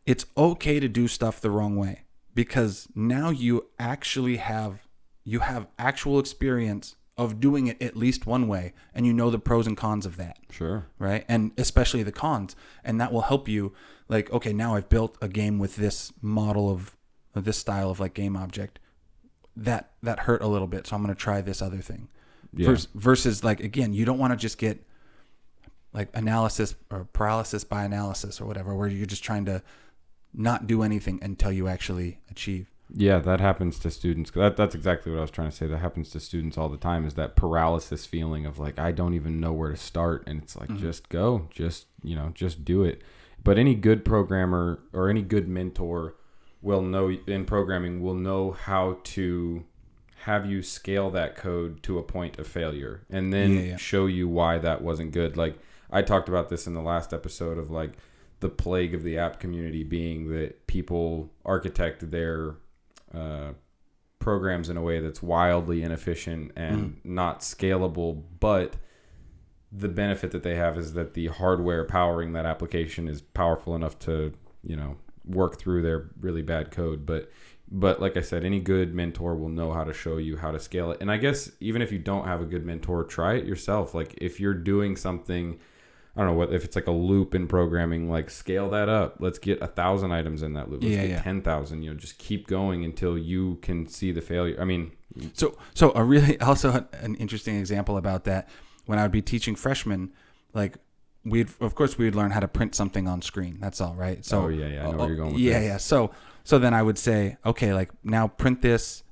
it's okay to do stuff the wrong way, because now you actually have actual experience of doing it at least one way, and you know the pros and cons of that. Sure. Right? And especially the cons. And that will help you, like, okay, now I've built a game with this model of this style of like game object. That hurt a little bit, so I'm going to try this other thing. Yeah. Versus like, again, you don't want to just get like analysis or paralysis by analysis or whatever, where you're just trying to not do anything until you actually achieve. Yeah, that happens to students. That's exactly what I was trying to say. That happens to students all the time, is that paralysis feeling of like, I don't even know where to start. And it's like, just go, just do it. But any good programmer or any good mentor will know how to have you scale that code to a point of failure, and then show you why that wasn't good. Like I talked about this in the last episode of like the plague of the app community being that people architect their programs in a way that's wildly inefficient and not scalable, but the benefit that they have is that the hardware powering that application is powerful enough to, work through their really bad code. But like I said, any good mentor will know how to show you how to scale it. And I guess even if you don't have a good mentor, try it yourself. Like if you're doing something, I don't know what, if it's like a loop in programming, like scale that up. Let's get 1,000 items in that loop. Let's get 10,000. Just keep going until you can see the failure. I mean, so a really also an interesting example about that. When I would be teaching freshmen, like we'd learn how to print something on screen. That's all, right? So I know where you're going with this. Yeah. So then I would say, okay, like now print this.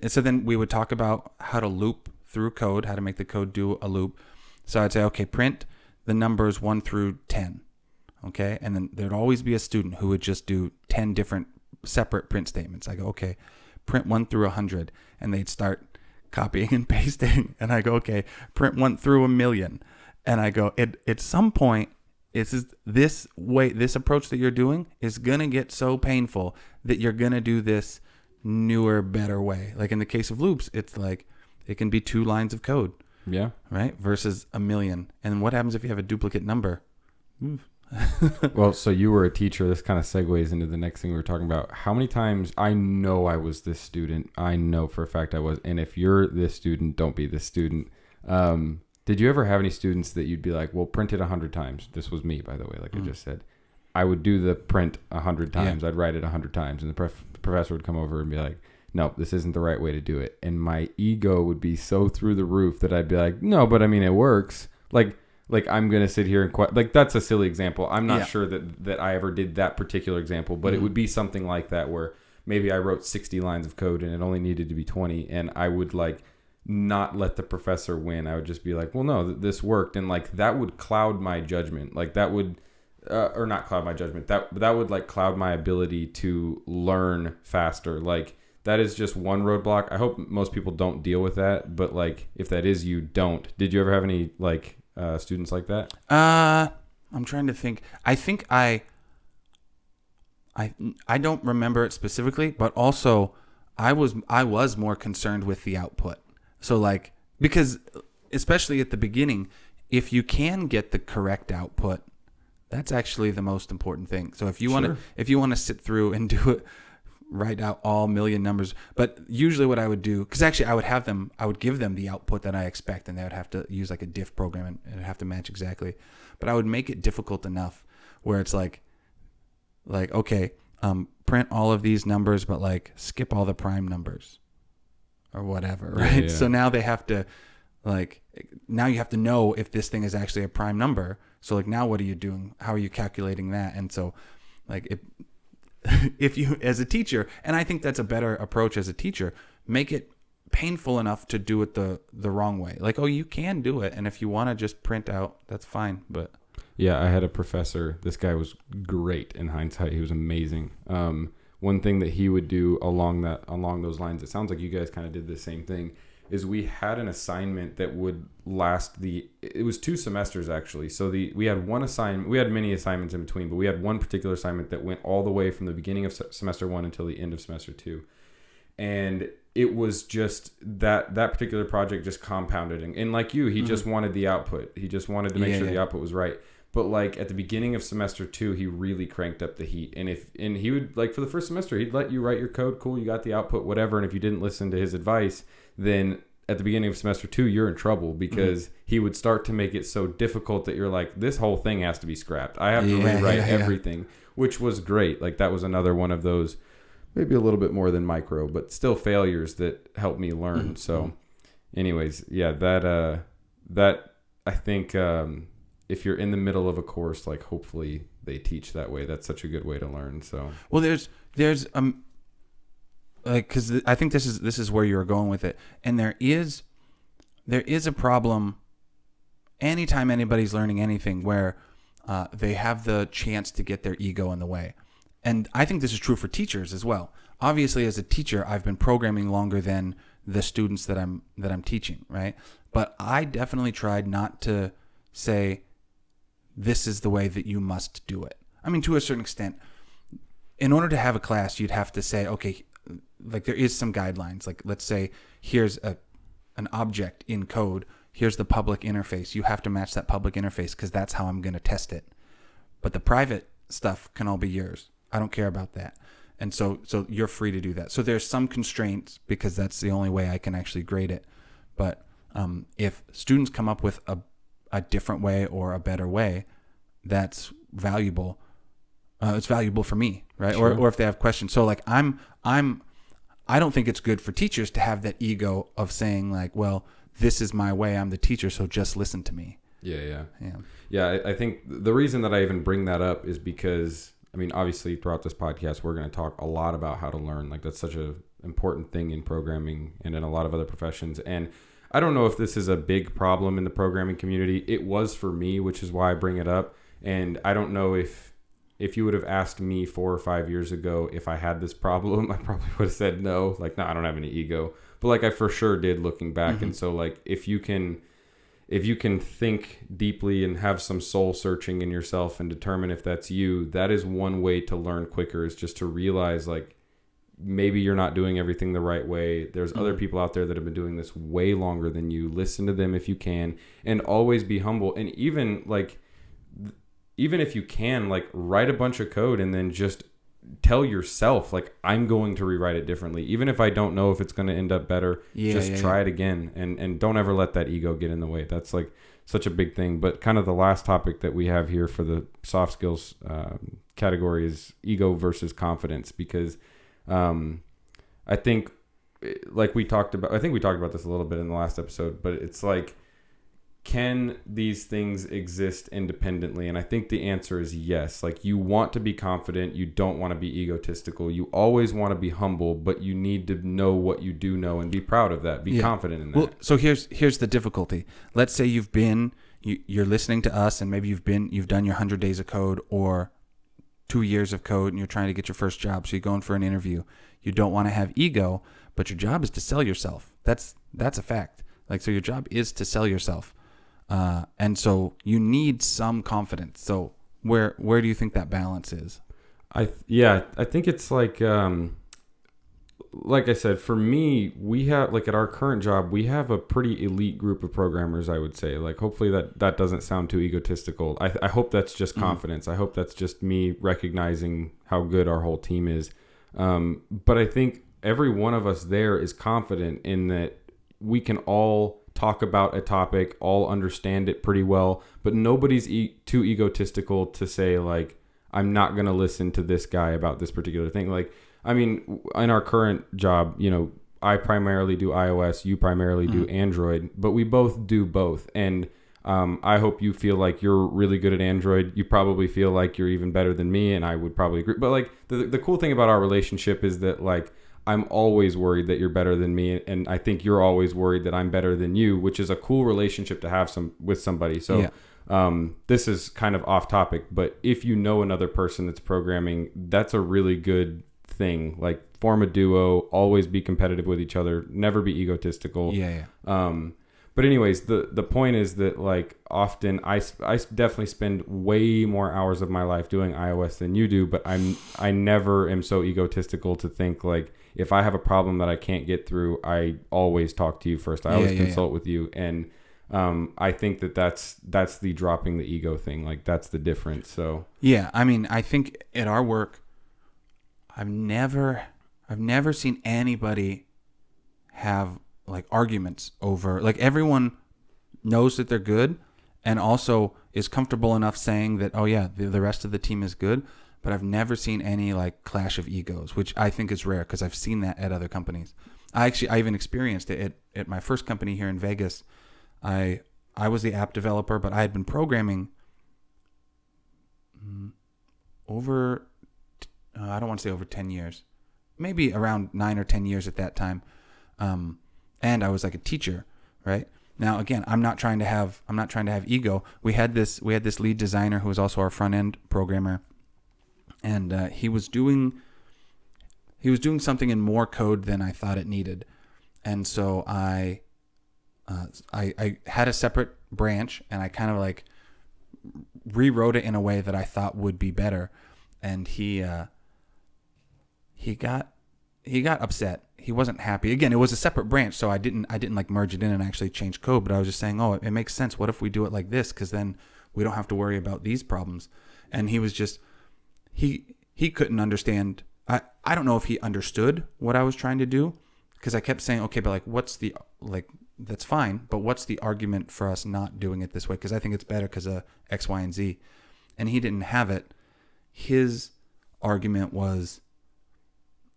So then we would talk about how to loop through code, how to make the code do a loop. So I'd say, okay, print the numbers 1 through 10. Okay. And then there'd always be a student who would just do 10 different separate print statements. I go, okay, print 1 through 100. And they'd start copying and pasting. And I go, okay, print 1 through 1,000,000. And I go, at some point, this approach that you're doing is going to get so painful that you're going to do this newer, better way. Like in the case of loops, it's like it can be 2 lines of code. Yeah. Right? Versus 1,000,000. And what happens if you have a duplicate number? Well, so you were a teacher. This kind of segues into the next thing we were talking about. How many times, I know I was this student. I know for a fact I was. And if you're this student, don't be this student. Did you ever have any students that you'd be like, well, print it 100 times? This was me, by the way, like I just said. I would do the print 100 times. Yeah. I'd write it 100 times. And the professor would come over and be like, no, this isn't the right way to do it. And my ego would be so through the roof that I'd be like, no, but I mean, it works. Like I'm going to sit here and like, that's a silly example. I'm not sure that I ever did that particular example, but it would be something like that where maybe I wrote 60 lines of code and it only needed to be 20. And I would like not let the professor win. I would just be like, well, no, this worked. And like, that would cloud my judgment. Like that would, or not cloud my judgment. That would like cloud my ability to learn faster. Like that is just one roadblock. I hope most people don't deal with that. But like, if that is you, don't. Did you ever have any like students like that? I'm trying to think. I think I don't remember it specifically, but also I was more concerned with the output. So like, because especially at the beginning, if you can get the correct output, that's actually the most important thing. So if you want to sit through and do it, write out all 1,000,000 numbers. But usually what I would do, because actually I would give them the output that I expect, and they would have to use like a diff program and it'd have to match exactly. But I would make it difficult enough where it's like, like, okay, print all of these numbers, but like skip all the prime numbers or whatever, right? Yeah. So now they have to now you have to know if this thing is actually a prime number. So like now what are you doing? How are you calculating that? And so like if you as a teacher, and I think that's a better approach as a teacher, make it painful enough to do it the wrong way. Like, oh, you can do it, and if you want to just print out, that's fine. But yeah, I had a professor. This guy was great in hindsight. He was amazing. One thing that he would do along those lines, it sounds like you guys kind of did the same thing, is we had an assignment that would last it was 2 semesters actually. So we had one assignment, we had many assignments in between, but we had one particular assignment that went all the way from the beginning of semester 1 until the end of semester 2. And it was just that particular project just compounded. And like you, he just wanted the output. He just wanted to make sure the output was right. But like at the beginning of semester 2, he really cranked up the heat. And he would, like, for the first semester, he'd let you write your code. Cool, you got the output, whatever. And if you didn't listen to his advice, then at the beginning of semester 2, you're in trouble, because he would start to make it so difficult that you're like, this whole thing has to be scrapped. I have to rewrite everything, which was great. Like that was another one of those, maybe a little bit more than micro, but still failures that helped me learn. So anyways, yeah, that I think, if you're in the middle of a course, like hopefully they teach that way. That's such a good way to learn. So, well, there's like, cause I think this is where you're going with it. And there is a problem anytime anybody's learning anything where, they have the chance to get their ego in the way. And I think this is true for teachers as well. Obviously, as a teacher, I've been programming longer than the students that I'm teaching, right? But I definitely tried not to say, this is the way that you must do it. I mean, to a certain extent, in order to have a class, you'd have to say, okay, like there is some guidelines. Like let's say here's an object in code. Here's the public interface. You have to match that public interface because that's how I'm going to test it. But the private stuff can all be yours. I don't care about that. And so you're free to do that. So there's some constraints because that's the only way I can actually grade it. But if students come up with a different way or a better way, that's valuable. It's valuable for me, right? Sure. Or if they have questions. So like I don't think it's good for teachers to have that ego of saying like, well, this is my way. I'm the teacher, so just listen to me. Yeah. I think the reason that I even bring that up is because, I mean, obviously throughout this podcast, we're going to talk a lot about how to learn. Like that's such an important thing in programming and in a lot of other professions. And I don't know if this is a big problem in the programming community. It was for me, which is why I bring it up. And I don't know if you would have asked me 4 or 5 years ago if I had this problem, I probably would have said no. Like, no, I don't have any ego. But like I for sure did looking back. Mm-hmm. And so like if you can think deeply and have some soul searching in yourself and determine if that's you, that is one way to learn quicker, is just to realize like maybe you're not doing everything the right way. There's other people out there that have been doing this way longer than you. Listen to them if you can, and always be humble. And even if you can, like, write a bunch of code and then just tell yourself, like, I'm going to rewrite it differently. Even if I don't know if it's going to end up better, try it again. And don't ever let that ego get in the way. That's like such a big thing. But kind of the last topic that we have here for the soft skills category is ego versus confidence, because I think we talked about this a little bit in the last episode, but it's like, can these things exist independently? And I think the answer is yes. Like, you want to be confident. You don't want to be egotistical. You always want to be humble, but you need to know what you do know and be proud of that. Be confident in that. Well, so here's the difficulty. Let's say you're listening to us, and maybe you've done your 100 days of code or 2 years of code, and you're trying to get your first job. So you're going for an interview. You don't want to have ego, but your job is to sell yourself. That's a fact. Like, so your job is to sell yourself. And so you need some confidence. So where do you think that balance is? I think it's like I said, for me, we have, like, at our current job, we have a pretty elite group of programmers, I would say. Like, hopefully that doesn't sound too egotistical. I hope that's just confidence. I hope that's just me recognizing how good our whole team is. But I think every one of us there is confident in that we can all talk about a topic, all understand it pretty well, but nobody's too egotistical to say, like, I'm not going to listen to this guy about this particular thing. Like, I mean, in our current job, you know, I primarily do iOS, you primarily do Android, but we both do both. And I hope you feel like you're really good at Android. You probably feel like you're even better than me, and I would probably agree. But like the cool thing about our relationship is that like I'm always worried that you're better than me, and I think you're always worried that I'm better than you, which is a cool relationship to have with somebody. So this is kind of off topic, but if you know another person that's programming, that's a really good thing. Like, form a duo, always be competitive with each other, never be egotistical. But anyways, the point is that like often I definitely spend way more hours of my life doing iOS than you do, but I never am so egotistical to think like if I have a problem that I can't get through, I always talk to you first. I always consult with you, and I think that's the dropping the ego thing. Like, that's the difference. So yeah, I mean, I think at our work, I've never seen anybody have like arguments over, like, everyone knows that they're good and also is comfortable enough saying that, oh yeah, the rest of the team is good. But I've never seen any like clash of egos, which I think is rare because I've seen that at other companies. I even experienced it at my first company here in Vegas. I was the app developer, but I had been programming over, I don't want to say over 10 years, maybe around 9 or 10 years at that time. And I was like a teacher, right? Now, again, I'm not trying to have ego. We had this lead designer who was also our front end programmer, and he was doing something in more code than I thought it needed, and so I had a separate branch, and I kind of like rewrote it in a way that I thought would be better, and he got upset. He wasn't happy. Again, it was a separate branch, so I didn't like merge it in and actually change code, but I was just saying, oh, it makes sense. What if we do it like this? Because then we don't have to worry about these problems. And he was just, he couldn't understand. I don't know if he understood what I was trying to do, because I kept saying, okay, but like, that's fine, but what's the argument for us not doing it this way? Because I think it's better because of X, Y, and Z. And he didn't have it. His argument was,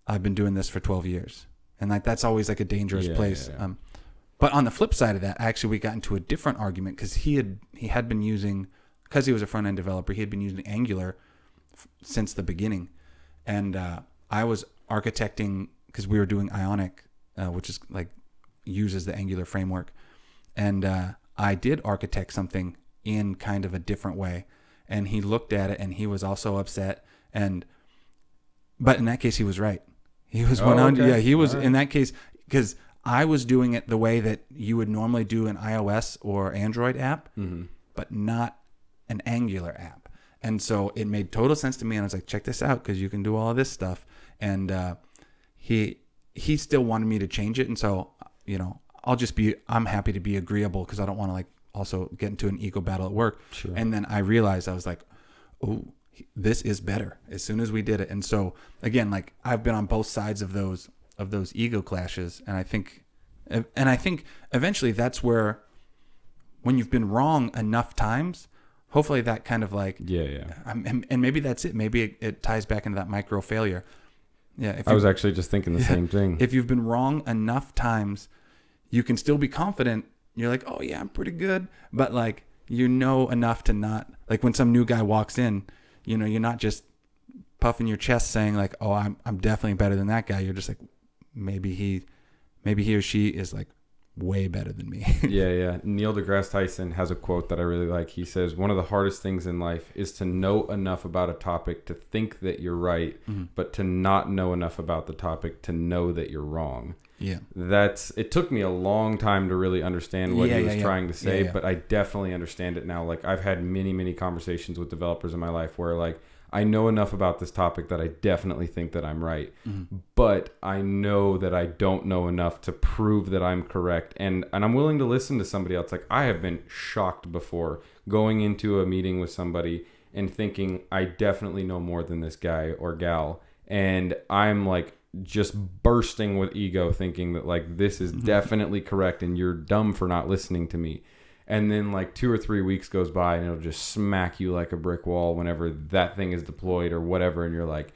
I've been doing this for 12 years. And like, that's always like a dangerous place. Yeah. But on the flip side of that, actually, we got into a different argument because he had been using, because he was a front end developer, he had been using Angular since the beginning. And I was architecting, because we were doing Ionic, which is like uses the Angular framework. And I did architect something in kind of a different way. And he looked at it and he was also upset. But in that case, he was right. He was 100. Okay. Yeah, he was right. In that case, because I was doing it the way that you would normally do an iOS or Android app, but not an Angular app. And so it made total sense to me. And I was like, check this out, because you can do all of this stuff. And he still wanted me to change it. And so, you know, I'm happy to be agreeable, because I don't want to like also get into an ego battle at work. Sure. And then I realized, I was like, oh, this is better as soon as we did it. And so again, like, I've been on both sides of those ego clashes. And I think eventually that's where, when you've been wrong enough times, hopefully that kind of like, and maybe that's it. Maybe it ties back into that micro failure. Yeah. I was actually just thinking the same thing. If you've been wrong enough times, you can still be confident. You're like, oh yeah, I'm pretty good. But like, you know enough to not, like, when some new guy walks in, you know, you're not just puffing your chest saying like, oh, I'm definitely better than that guy. You're just like, maybe he or she is like way better than me. Yeah. Neil deGrasse Tyson has a quote that I really like. He says, one of the hardest things in life is to know enough about a topic to think that you're right, but to not know enough about the topic to know that you're wrong. Yeah. It took me a long time to really understand what he was trying to say, but I definitely understand it now. Like, I've had many, many conversations with developers in my life where like, I know enough about this topic that I definitely think that I'm right, but I know that I don't know enough to prove that I'm correct. And I'm willing to listen to somebody else. Like, I have been shocked before going into a meeting with somebody and thinking I definitely know more than this guy or gal. And I'm like, just bursting with ego, thinking that like, this is definitely correct and you're dumb for not listening to me. And then like 2 or 3 weeks goes by and it'll just smack you like a brick wall whenever that thing is deployed or whatever. And you're like,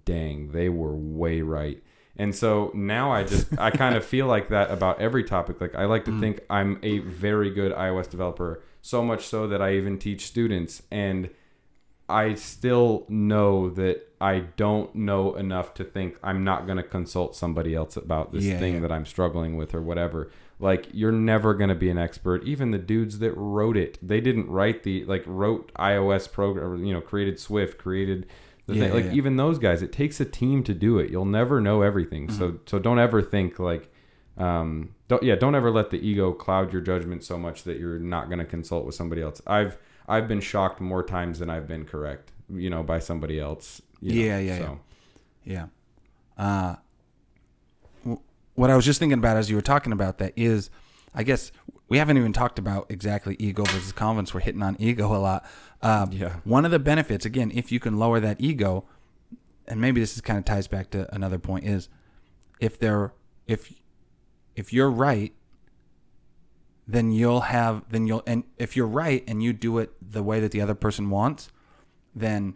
dang, they were way right. And so now I kind of feel like that about every topic. Like I like to think I'm a very good iOS developer, so much so that I even teach students. And I still know that I don't know enough to think I'm not going to consult somebody else about this thing that I'm struggling with or whatever. Like, you're never going to be an expert. Even the dudes that wrote it, they didn't write wrote iOS program, created Swift, created the thing. Like, even those guys, it takes a team to do it. You'll never know everything. So don't ever think like, don't ever let the ego cloud your judgment so much that you're not going to consult with somebody else. I've been shocked more times than I've been correct, by somebody else. What I was just thinking about as you were talking about that is, I guess we haven't even talked about exactly ego versus confidence. We're hitting on ego a lot. One of the benefits, again, if you can lower that ego, and maybe this kind of ties back to another point, is if you're right, and if you're right and you do it the way that the other person wants, then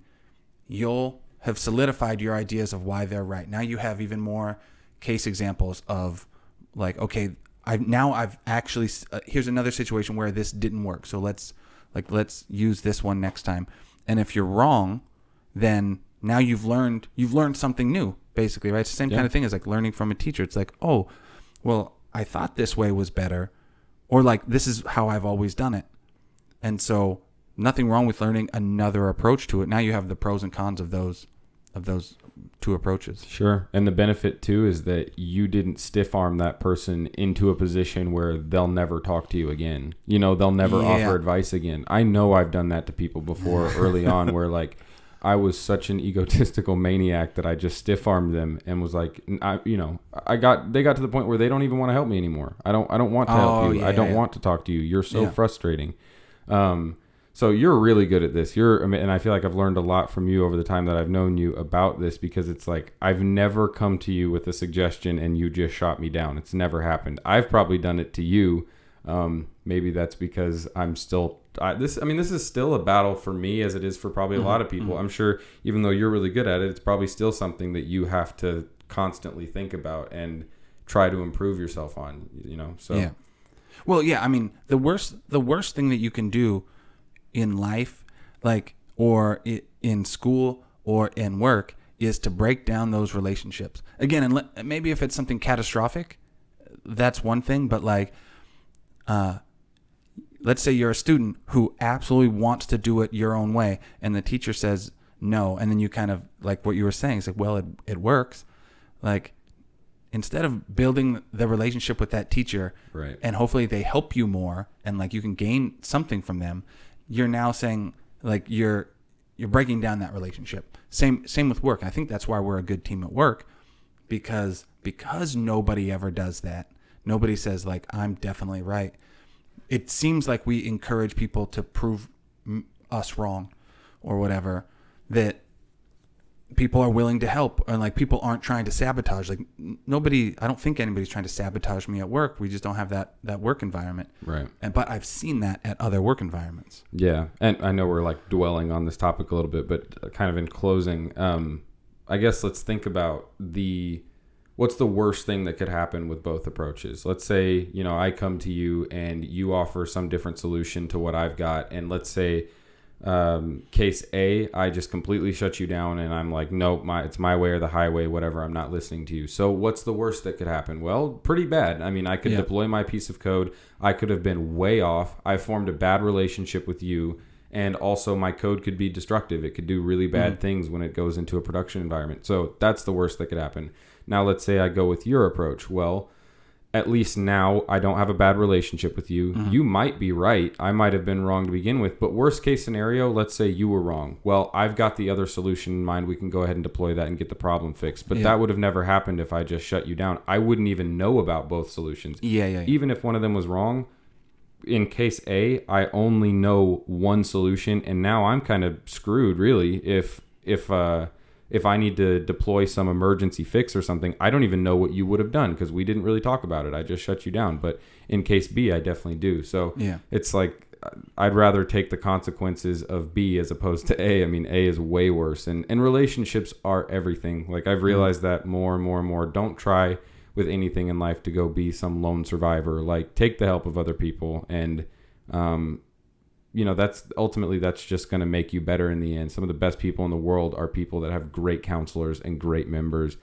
you'll have solidified your ideas of why they're right. Now you have even more case examples of like, okay, I've actually here's another situation where this didn't work. So let's use this one next time. And if you're wrong, then now you've learned something new, basically, right? It's the same kind of thing as like learning from a teacher. It's like, oh, well, I thought this way was better, or like this is how I've always done it. And so nothing wrong with learning another approach to it. Now you have the pros and cons of those two approaches. Sure. And the benefit too is that you didn't stiff arm that person into a position where they'll never talk to you again. They'll never offer advice again. I know I've done that to people before early on where like I was such an egotistical maniac that I just stiff armed them and was like, they got to the point where they don't even want to help me anymore. I don't want to help you. I don't want to talk to you. You're so frustrating. So you're really good at this. And I feel like I've learned a lot from you over the time that I've known you about this, because it's like I've never come to you with a suggestion and you just shot me down. It's never happened. I've probably done it to you. Maybe that's because I'm still this is still a battle for me, as it is for probably a lot of people. I'm sure even though you're really good at it, it's probably still something that you have to constantly think about and try to improve yourself on, so. Yeah. Well, yeah, I mean, the worst thing that you can do in life, or in school or in work, is to break down those relationships. Again, and maybe if it's something catastrophic, that's one thing. But let's say you're a student who absolutely wants to do it your own way, and the teacher says no, and then you kind of, like what you were saying, it's like, well, it works. Like, instead of building the relationship with that teacher, right, and hopefully they help you more, and like you can gain something from them, you're now saying like you're breaking down that relationship. Same with work. I think that's why we're a good team at work, because nobody ever does that. Nobody says like, I'm definitely right. It seems like we encourage people to prove us wrong or whatever, that people are willing to help, and like people aren't trying to sabotage. Like I don't think anybody's trying to sabotage me at work. We just don't have that work environment. Right. But I've seen that at other work environments. Yeah. And I know we're like dwelling on this topic a little bit, but kind of in closing, I guess let's think about what's the worst thing that could happen with both approaches. Let's say, I come to you and you offer some different solution to what I've got. And let's say, case A, I just completely shut you down and I'm like, nope, it's my way or the highway, whatever, I'm not listening to you. So what's the worst that could happen? Well, pretty bad. I mean, I could deploy my piece of code. I could have been way off. I formed a bad relationship with you. And also my code could be destructive. It could do really bad things when it goes into a production environment. So that's the worst that could happen. Now, let's say I go with your approach. Well, at least now I don't have a bad relationship with you. You might be right. I might have been wrong to begin with. But worst case scenario, let's say you were wrong. Well, I've got the other solution in mind. We can go ahead and deploy that and get the problem fixed. But that would have never happened if I just shut you down. I wouldn't even know about both solutions. Even if one of them was wrong, in case A, I only know one solution. And now I'm kind of screwed, really, if if I need to deploy some emergency fix or something, I don't even know what you would have done because we didn't really talk about it. I just shut you down. But in case B, I definitely do. So it's like I'd rather take the consequences of B as opposed to A. I mean, A is way worse. And relationships are everything. Like I've realized that more and more and more. Don't try with anything in life to go be some lone survivor. Like take the help of other people. And, that's just going to make you better in the end. Some of the best people in the world are people that have great counselors and great members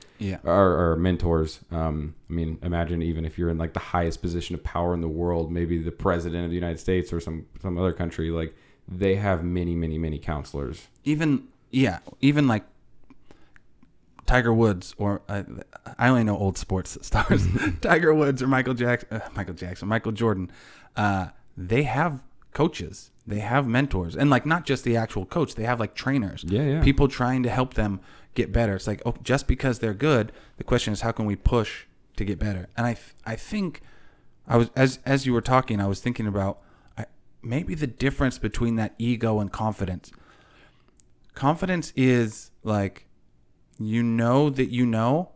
or mentors. I mean, imagine even if you're in like the highest position of power in the world, maybe the president of the United States or some other country, like they have many, many, many counselors. Even like Tiger Woods, or I only know old sports stars, Tiger Woods or Michael Jordan. They have coaches. They have mentors, and like not just the actual coach, they have like trainers, people trying to help them get better. It's like, just because they're good, the question is how can we push to get better? And I think I was as you were talking, I was thinking about maybe the difference between that ego and confidence. Confidence is like that you know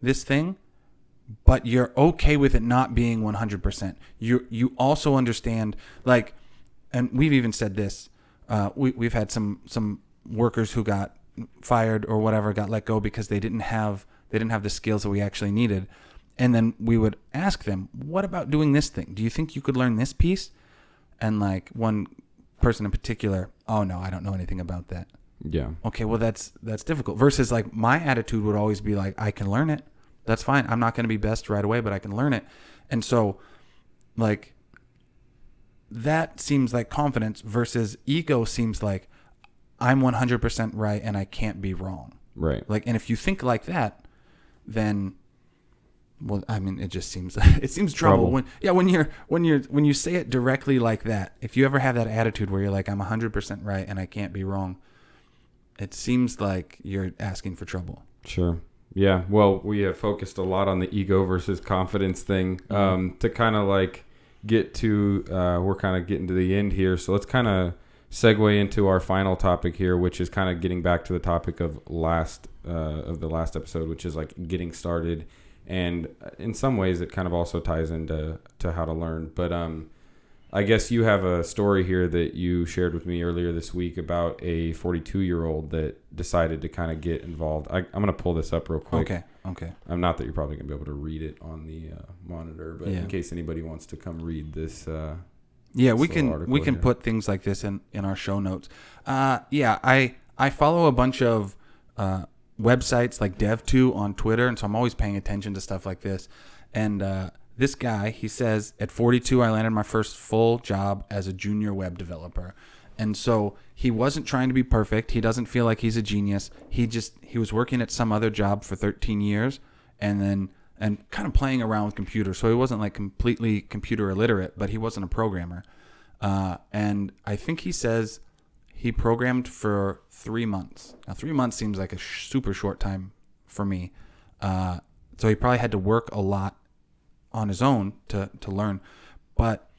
this thing, but you're okay with it not being 100%. You also understand, like, and we've even said this. We've had some workers who got fired or whatever, got let go because they didn't have the skills that we actually needed. And then we would ask them, "What about doing this thing? Do you think you could learn this piece?" And like one person in particular, "Oh no, I don't know anything about that." Yeah. Okay, well that's difficult. Versus like my attitude would always be like, "I can learn it. That's fine. I'm not going to be best right away, but I can learn it." And so, like, that seems like confidence versus ego seems like I'm 100% right and I can't be wrong. Right. Like, and if you think like that, then, well, I mean, it just seems it seems trouble. When you say it directly like that. If you ever have that attitude where you're like, I'm 100% right and I can't be wrong, it seems like you're asking for trouble. Sure. Yeah. Well, we have focused a lot on the ego versus confidence thing to kind of like get to we're kind of getting to the end here, so let's kind of segue into our final topic here, which is kind of getting back to the topic of the last episode, which is like getting started. And in some ways it kind of also ties into how to learn, but I guess you have a story here that you shared with me earlier this week about a 42-year-old that decided to kind of get involved. I'm going to pull this up real quick. Okay. I'm not that you're probably going to be able to read it on the monitor, but in case anybody wants to come read this. We can put things like this in our show notes. I follow a bunch of websites like Dev2 on Twitter, and so I'm always paying attention to stuff like this. And this guy, he says, at 42, I landed my first full job as a junior web developer. And so he wasn't trying to be perfect. He doesn't feel like he's a genius. He was working at some other job for 13 years and kind of playing around with computers. So he wasn't like completely computer illiterate, but he wasn't a programmer. And I think he says he programmed for 3 months. Now, 3 months seems like a super short time for me. So he probably had to work a lot on his own to learn, but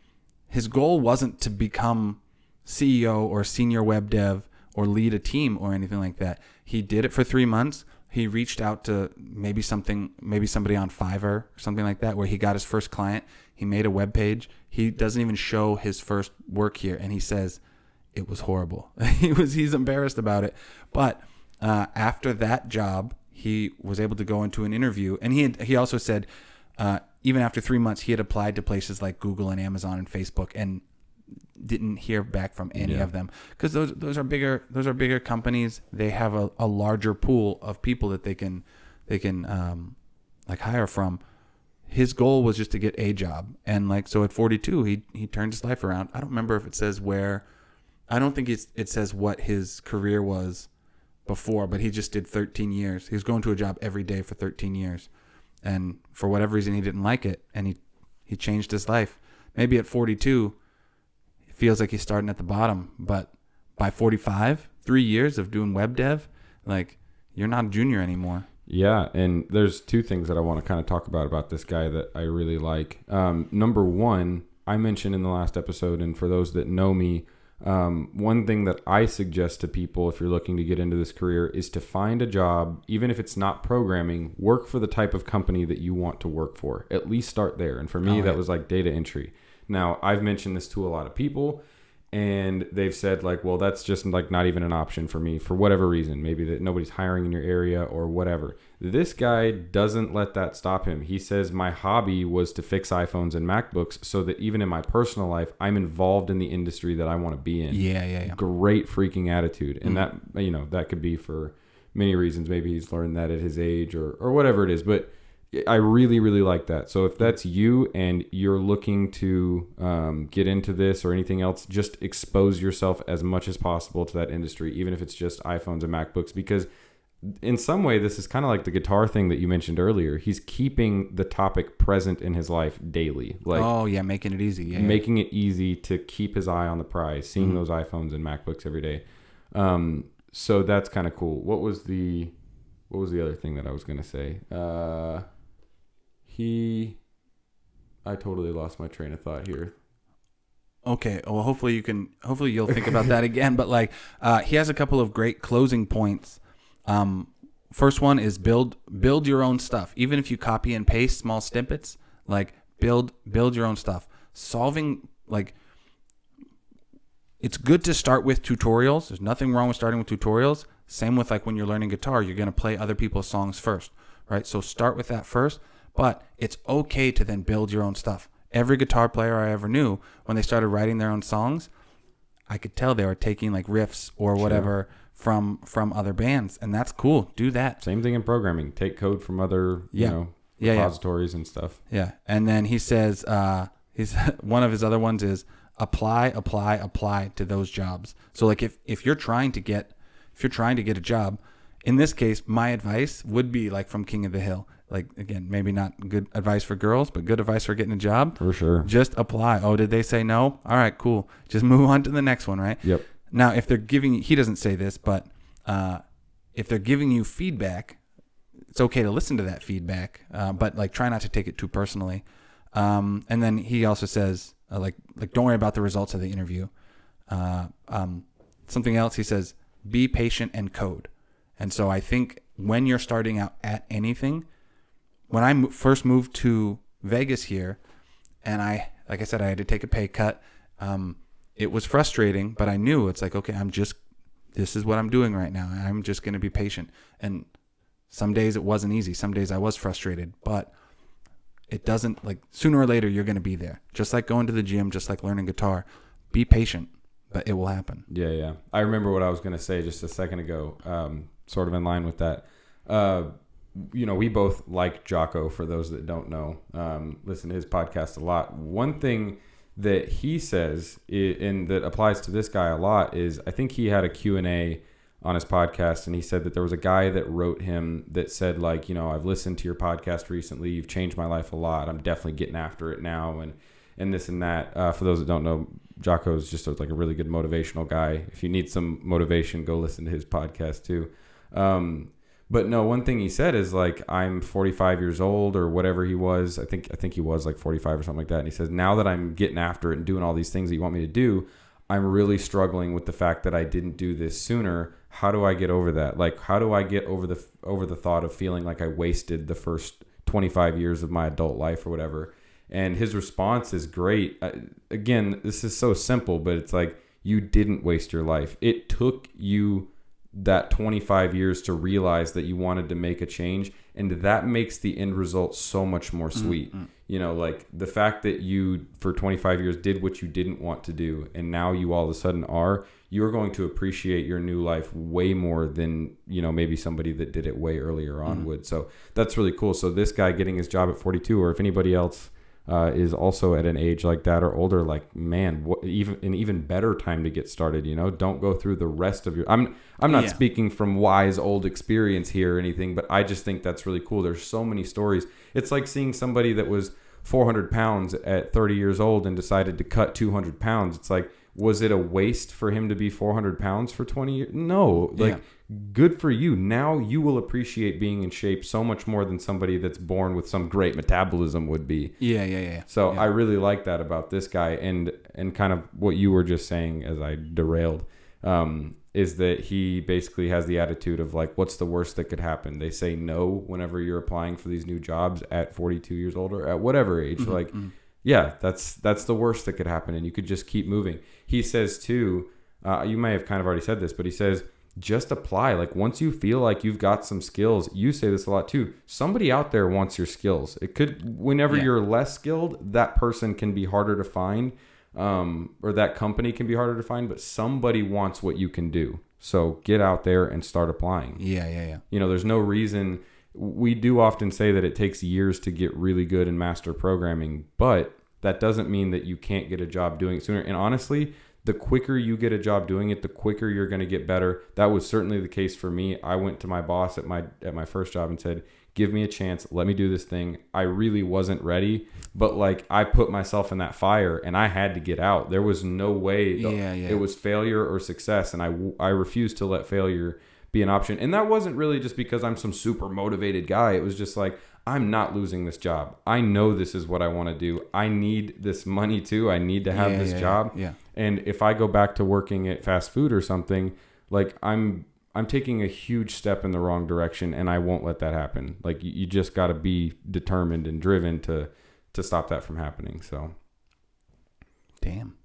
his goal wasn't to become CEO or senior web dev or lead a team or anything like that. He did it for 3 months. He reached out to maybe somebody on Fiverr or something like that, where he got his first client. He made a web page. He doesn't even show his first work here, and he says it was horrible. He's embarrassed about it. But after that job, he was able to go into an interview, and he also said even after 3 months, he had applied to places like Google and Amazon and Facebook and didn't hear back from any of them, because those are bigger companies. They have a larger pool of people that they can like hire from. His goal was just to get a job, and like so at 42, he turned his life around. I don't remember if it says where. I don't think it says what his career was before, but he just did 13 years. He was going to a job every day for 13 years. And for whatever reason, he didn't like it, and he changed his life. Maybe at 42, it feels like he's starting at the bottom, but by 45, 3 years of doing web dev, like, you're not a junior anymore. Yeah, and there's two things that I want to kind of talk about this guy that I really like. Number one, I mentioned in the last episode, and for those that know me, One thing that I suggest to people if you're looking to get into this career is to find a job, even if it's not programming, work for the type of company that you want to work for. At least start there. And for me, that was like data entry. Now, I've mentioned this to a lot of people, and they've said like, well, that's just like not even an option for me for whatever reason. Maybe that nobody's hiring in your area or whatever. This guy doesn't let that stop him. He says, my hobby was to fix iPhones and MacBooks so that even in my personal life, I'm involved in the industry that I want to be in. Yeah. Great freaking attitude. And that, that could be for many reasons. Maybe he's learned that at his age or whatever it is. But I really, really like that. So if that's you and you're looking to get into this or anything else, just expose yourself as much as possible to that industry, even if it's just iPhones and MacBooks, because in some way, this is kind of like the guitar thing that you mentioned earlier. He's keeping the topic present in his life daily. Like, making it easy. Making it easy to keep his eye on the prize, seeing those iPhones and MacBooks every day. So that's kind of cool. What was the other thing that I was going to say? I totally lost my train of thought here. Okay. Well, hopefully you'll think about that again. But like, he has a couple of great closing points. First one is build your own stuff. Even if you copy and paste small snippets, like build your own stuff. Solving, like, it's good to start with tutorials. There's nothing wrong with starting with tutorials. Same with like when you're learning guitar, you're going to play other people's songs first, right? So start with that first, but it's okay to then build your own stuff. Every guitar player I ever knew, when they started writing their own songs, I could tell they were taking like riffs or whatever from other bands, and that's cool. Do that. Same thing in programming. Take code from other, repositories and stuff. Yeah. And then he says, he's one of his other ones is apply to those jobs. So like if you're trying to get a job, in this case, my advice would be like from King of the Hill. Like, again, maybe not good advice for girls, but good advice for getting a job. For sure. Just apply. Oh, did they say no? All right, cool. Just move on to the next one, right? Yep. Now, if they're giving you, he doesn't say this, but if they're giving you feedback, it's okay to listen to that feedback, but like try not to take it too personally. And then he also says, like don't worry about the results of the interview. Something else, he says, be patient and code. And so I think when you're starting out at anything, when I first moved to Vegas here, and like I said, I had to take a pay cut. It was frustrating, but I knew it's like, okay, this is what I'm doing right now. I'm just going to be patient. And some days it wasn't easy. Some days I was frustrated, but it doesn't, like, sooner or later you're going to be there. Just like going to the gym, just like learning guitar. Be patient, but it will happen. Yeah. I remember what I was going to say just a second ago, sort of in line with that. We both like Jocko, for those that don't know. Listen to his podcast a lot. One thing that he says, and that applies to this guy a lot, is I think he had a Q&A on his podcast, and he said that there was a guy that wrote him that said, like, I've listened to your podcast recently. You've changed my life a lot. I'm definitely getting after it now, and this and that. For those that don't know, Jocko is just like a really good motivational guy. If you need some motivation, go listen to his podcast too. But no, one thing he said is like, I'm 45 years old or whatever he was. I think he was like 45 or something like that. And he says, now that I'm getting after it and doing all these things that you want me to do, I'm really struggling with the fact that I didn't do this sooner. How do I get over that? Like, how do I get over the thought of feeling like I wasted the first 25 years of my adult life or whatever? And his response is great. Again, this is so simple, but it's like, you didn't waste your life. It took you that 25 years to realize that you wanted to make a change, and that makes the end result so much more sweet. Like the fact that you for 25 years did what you didn't want to do, and now you all of a sudden you're going to appreciate your new life way more than maybe somebody that did it way earlier on would. So that's really cool. So this guy getting his job at 42, or if anybody else is also at an age like that or older, like, man, an even better time to get started. Don't go through the rest of your. I'm not speaking from wise old experience here or anything, but I just think that's really cool. There's so many stories. It's like seeing somebody that was 400 pounds at 30 years old and decided to cut 200 pounds. It's like, Was it a waste for him to be 400 pounds for 20 years? No. Like, good for you. Now you will appreciate being in shape so much more than somebody that's born with some great metabolism would be. Yeah. So I really like that about this guy. And kind of what you were just saying as I derailed, is that he basically has the attitude of like, what's the worst that could happen? They say no whenever you're applying for these new jobs at 42 years old or at whatever age. Yeah, that's the worst that could happen, and you could just keep moving. He says too, you may have kind of already said this, but he says just apply. Like once you feel like you've got some skills, you say this a lot too. Somebody out there wants your skills. It could, whenever you're less skilled, that person can be harder to find, or that company can be harder to find, but somebody wants what you can do. So get out there and start applying. Yeah. You know, there's no reason. We do often say that it takes years to get really good and master programming, but that doesn't mean that you can't get a job doing it sooner. And honestly, the quicker you get a job doing it, the quicker you're going to get better. That was certainly the case for me. I went to my boss at my first job and said, give me a chance. Let me do this thing. I really wasn't ready, but like I put myself in that fire and I had to get out. There was no way. It was failure or success. And I refused to let failure be an option. And that wasn't really just because I'm some super motivated guy. It was just like, I'm not losing this job. I know this is what I want to do. I need this money too. I need to have this job. Yeah. And if I go back to working at fast food or something, like I'm taking a huge step in the wrong direction, and I won't let that happen. Like you just got to be determined and driven to stop that from happening. So, damn.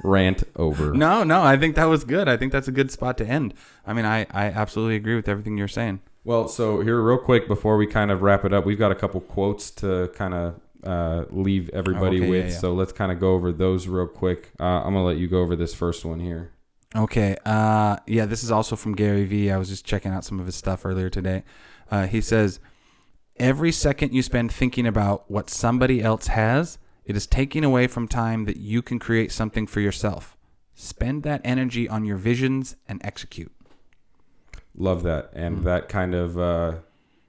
Rant over. No, I think that was good. I think that's a good spot to end. I mean, I absolutely agree with everything you're saying. Well, so here real quick before we kind of wrap it up, we've got a couple quotes to kind of leave everybody with. Yeah. So let's kind of go over those real quick. I'm going to let you go over this first one here. Okay. This is also from Gary Vee. I was just checking out some of his stuff earlier today. He says, every second you spend thinking about what somebody else has, it is taking away from time that you can create something for yourself. Spend that energy on your visions and execute. Love that. And that kind of,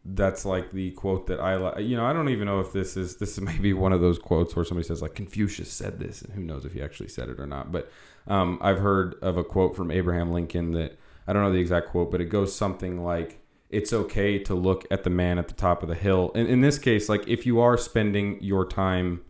that's like the quote that I like. You know, I don't even know if this is maybe one of those quotes where somebody says like Confucius said this, and who knows if he actually said it or not. But I've heard of a quote from Abraham Lincoln that I don't know the exact quote, but it goes something like, it's okay to look at the man at the top of the hill. And in this case, like if you are spending your time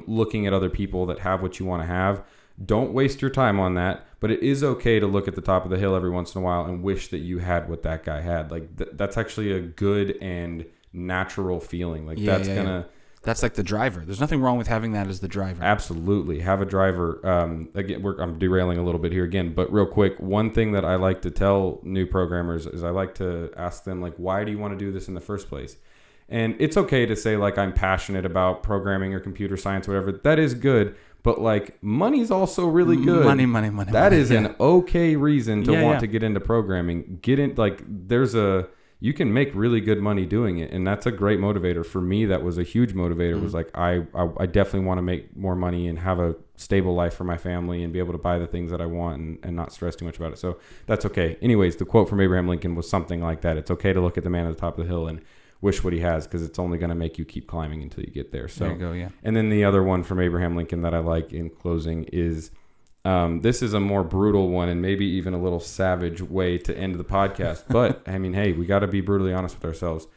looking at other people that have what you want to have, don't waste your time on that. But it is okay to look at the top of the hill every once in a while and wish that you had what that guy had. Like that's actually a good and natural feeling. Like that's like the driver. There's nothing wrong with having that as the driver. Absolutely. Have a driver. Again, I'm derailing a little bit here again, but real quick, one thing that I like to tell new programmers is I like to ask them, like, why do you want to do this in the first place? And it's okay to say, like, I'm passionate about programming or computer science, whatever. That is good. But, like, money's also really good. Money. That is an okay reason to want to get into programming. Get in, like, you can make really good money doing it. And that's a great motivator. For me, that was a huge motivator. Was like, I definitely want to make more money and have a stable life for my family and be able to buy the things that I want and not stress too much about it. So that's okay. Anyways, the quote from Abraham Lincoln was something like that. It's okay to look at the man at the top of the hill and wish what he has, because it's only going to make you keep climbing until you get there. So there you go, yeah. And then the other one from Abraham Lincoln that I like in closing is, this is a more brutal one and maybe even a little savage way to end the podcast. But I mean, hey, we got to be brutally honest with ourselves.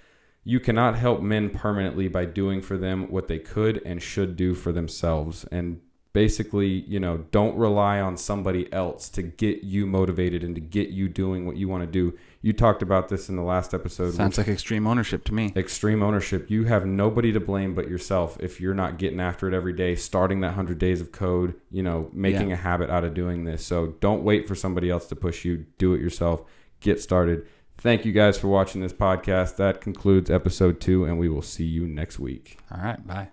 You cannot help men permanently by doing for them what they could and should do for themselves. And basically, you know, don't rely on somebody else to get you motivated and to get you doing what you want to do. You talked about this in the last episode. Sounds like extreme ownership to me. Extreme ownership. You have nobody to blame but yourself if you're not getting after it every day, starting that 100 days of code, you know, making a habit out of doing this. So don't wait for somebody else to push you. Do it yourself. Get started. Thank you guys for watching this podcast. That concludes episode 2, and we will see you next week. All right. Bye.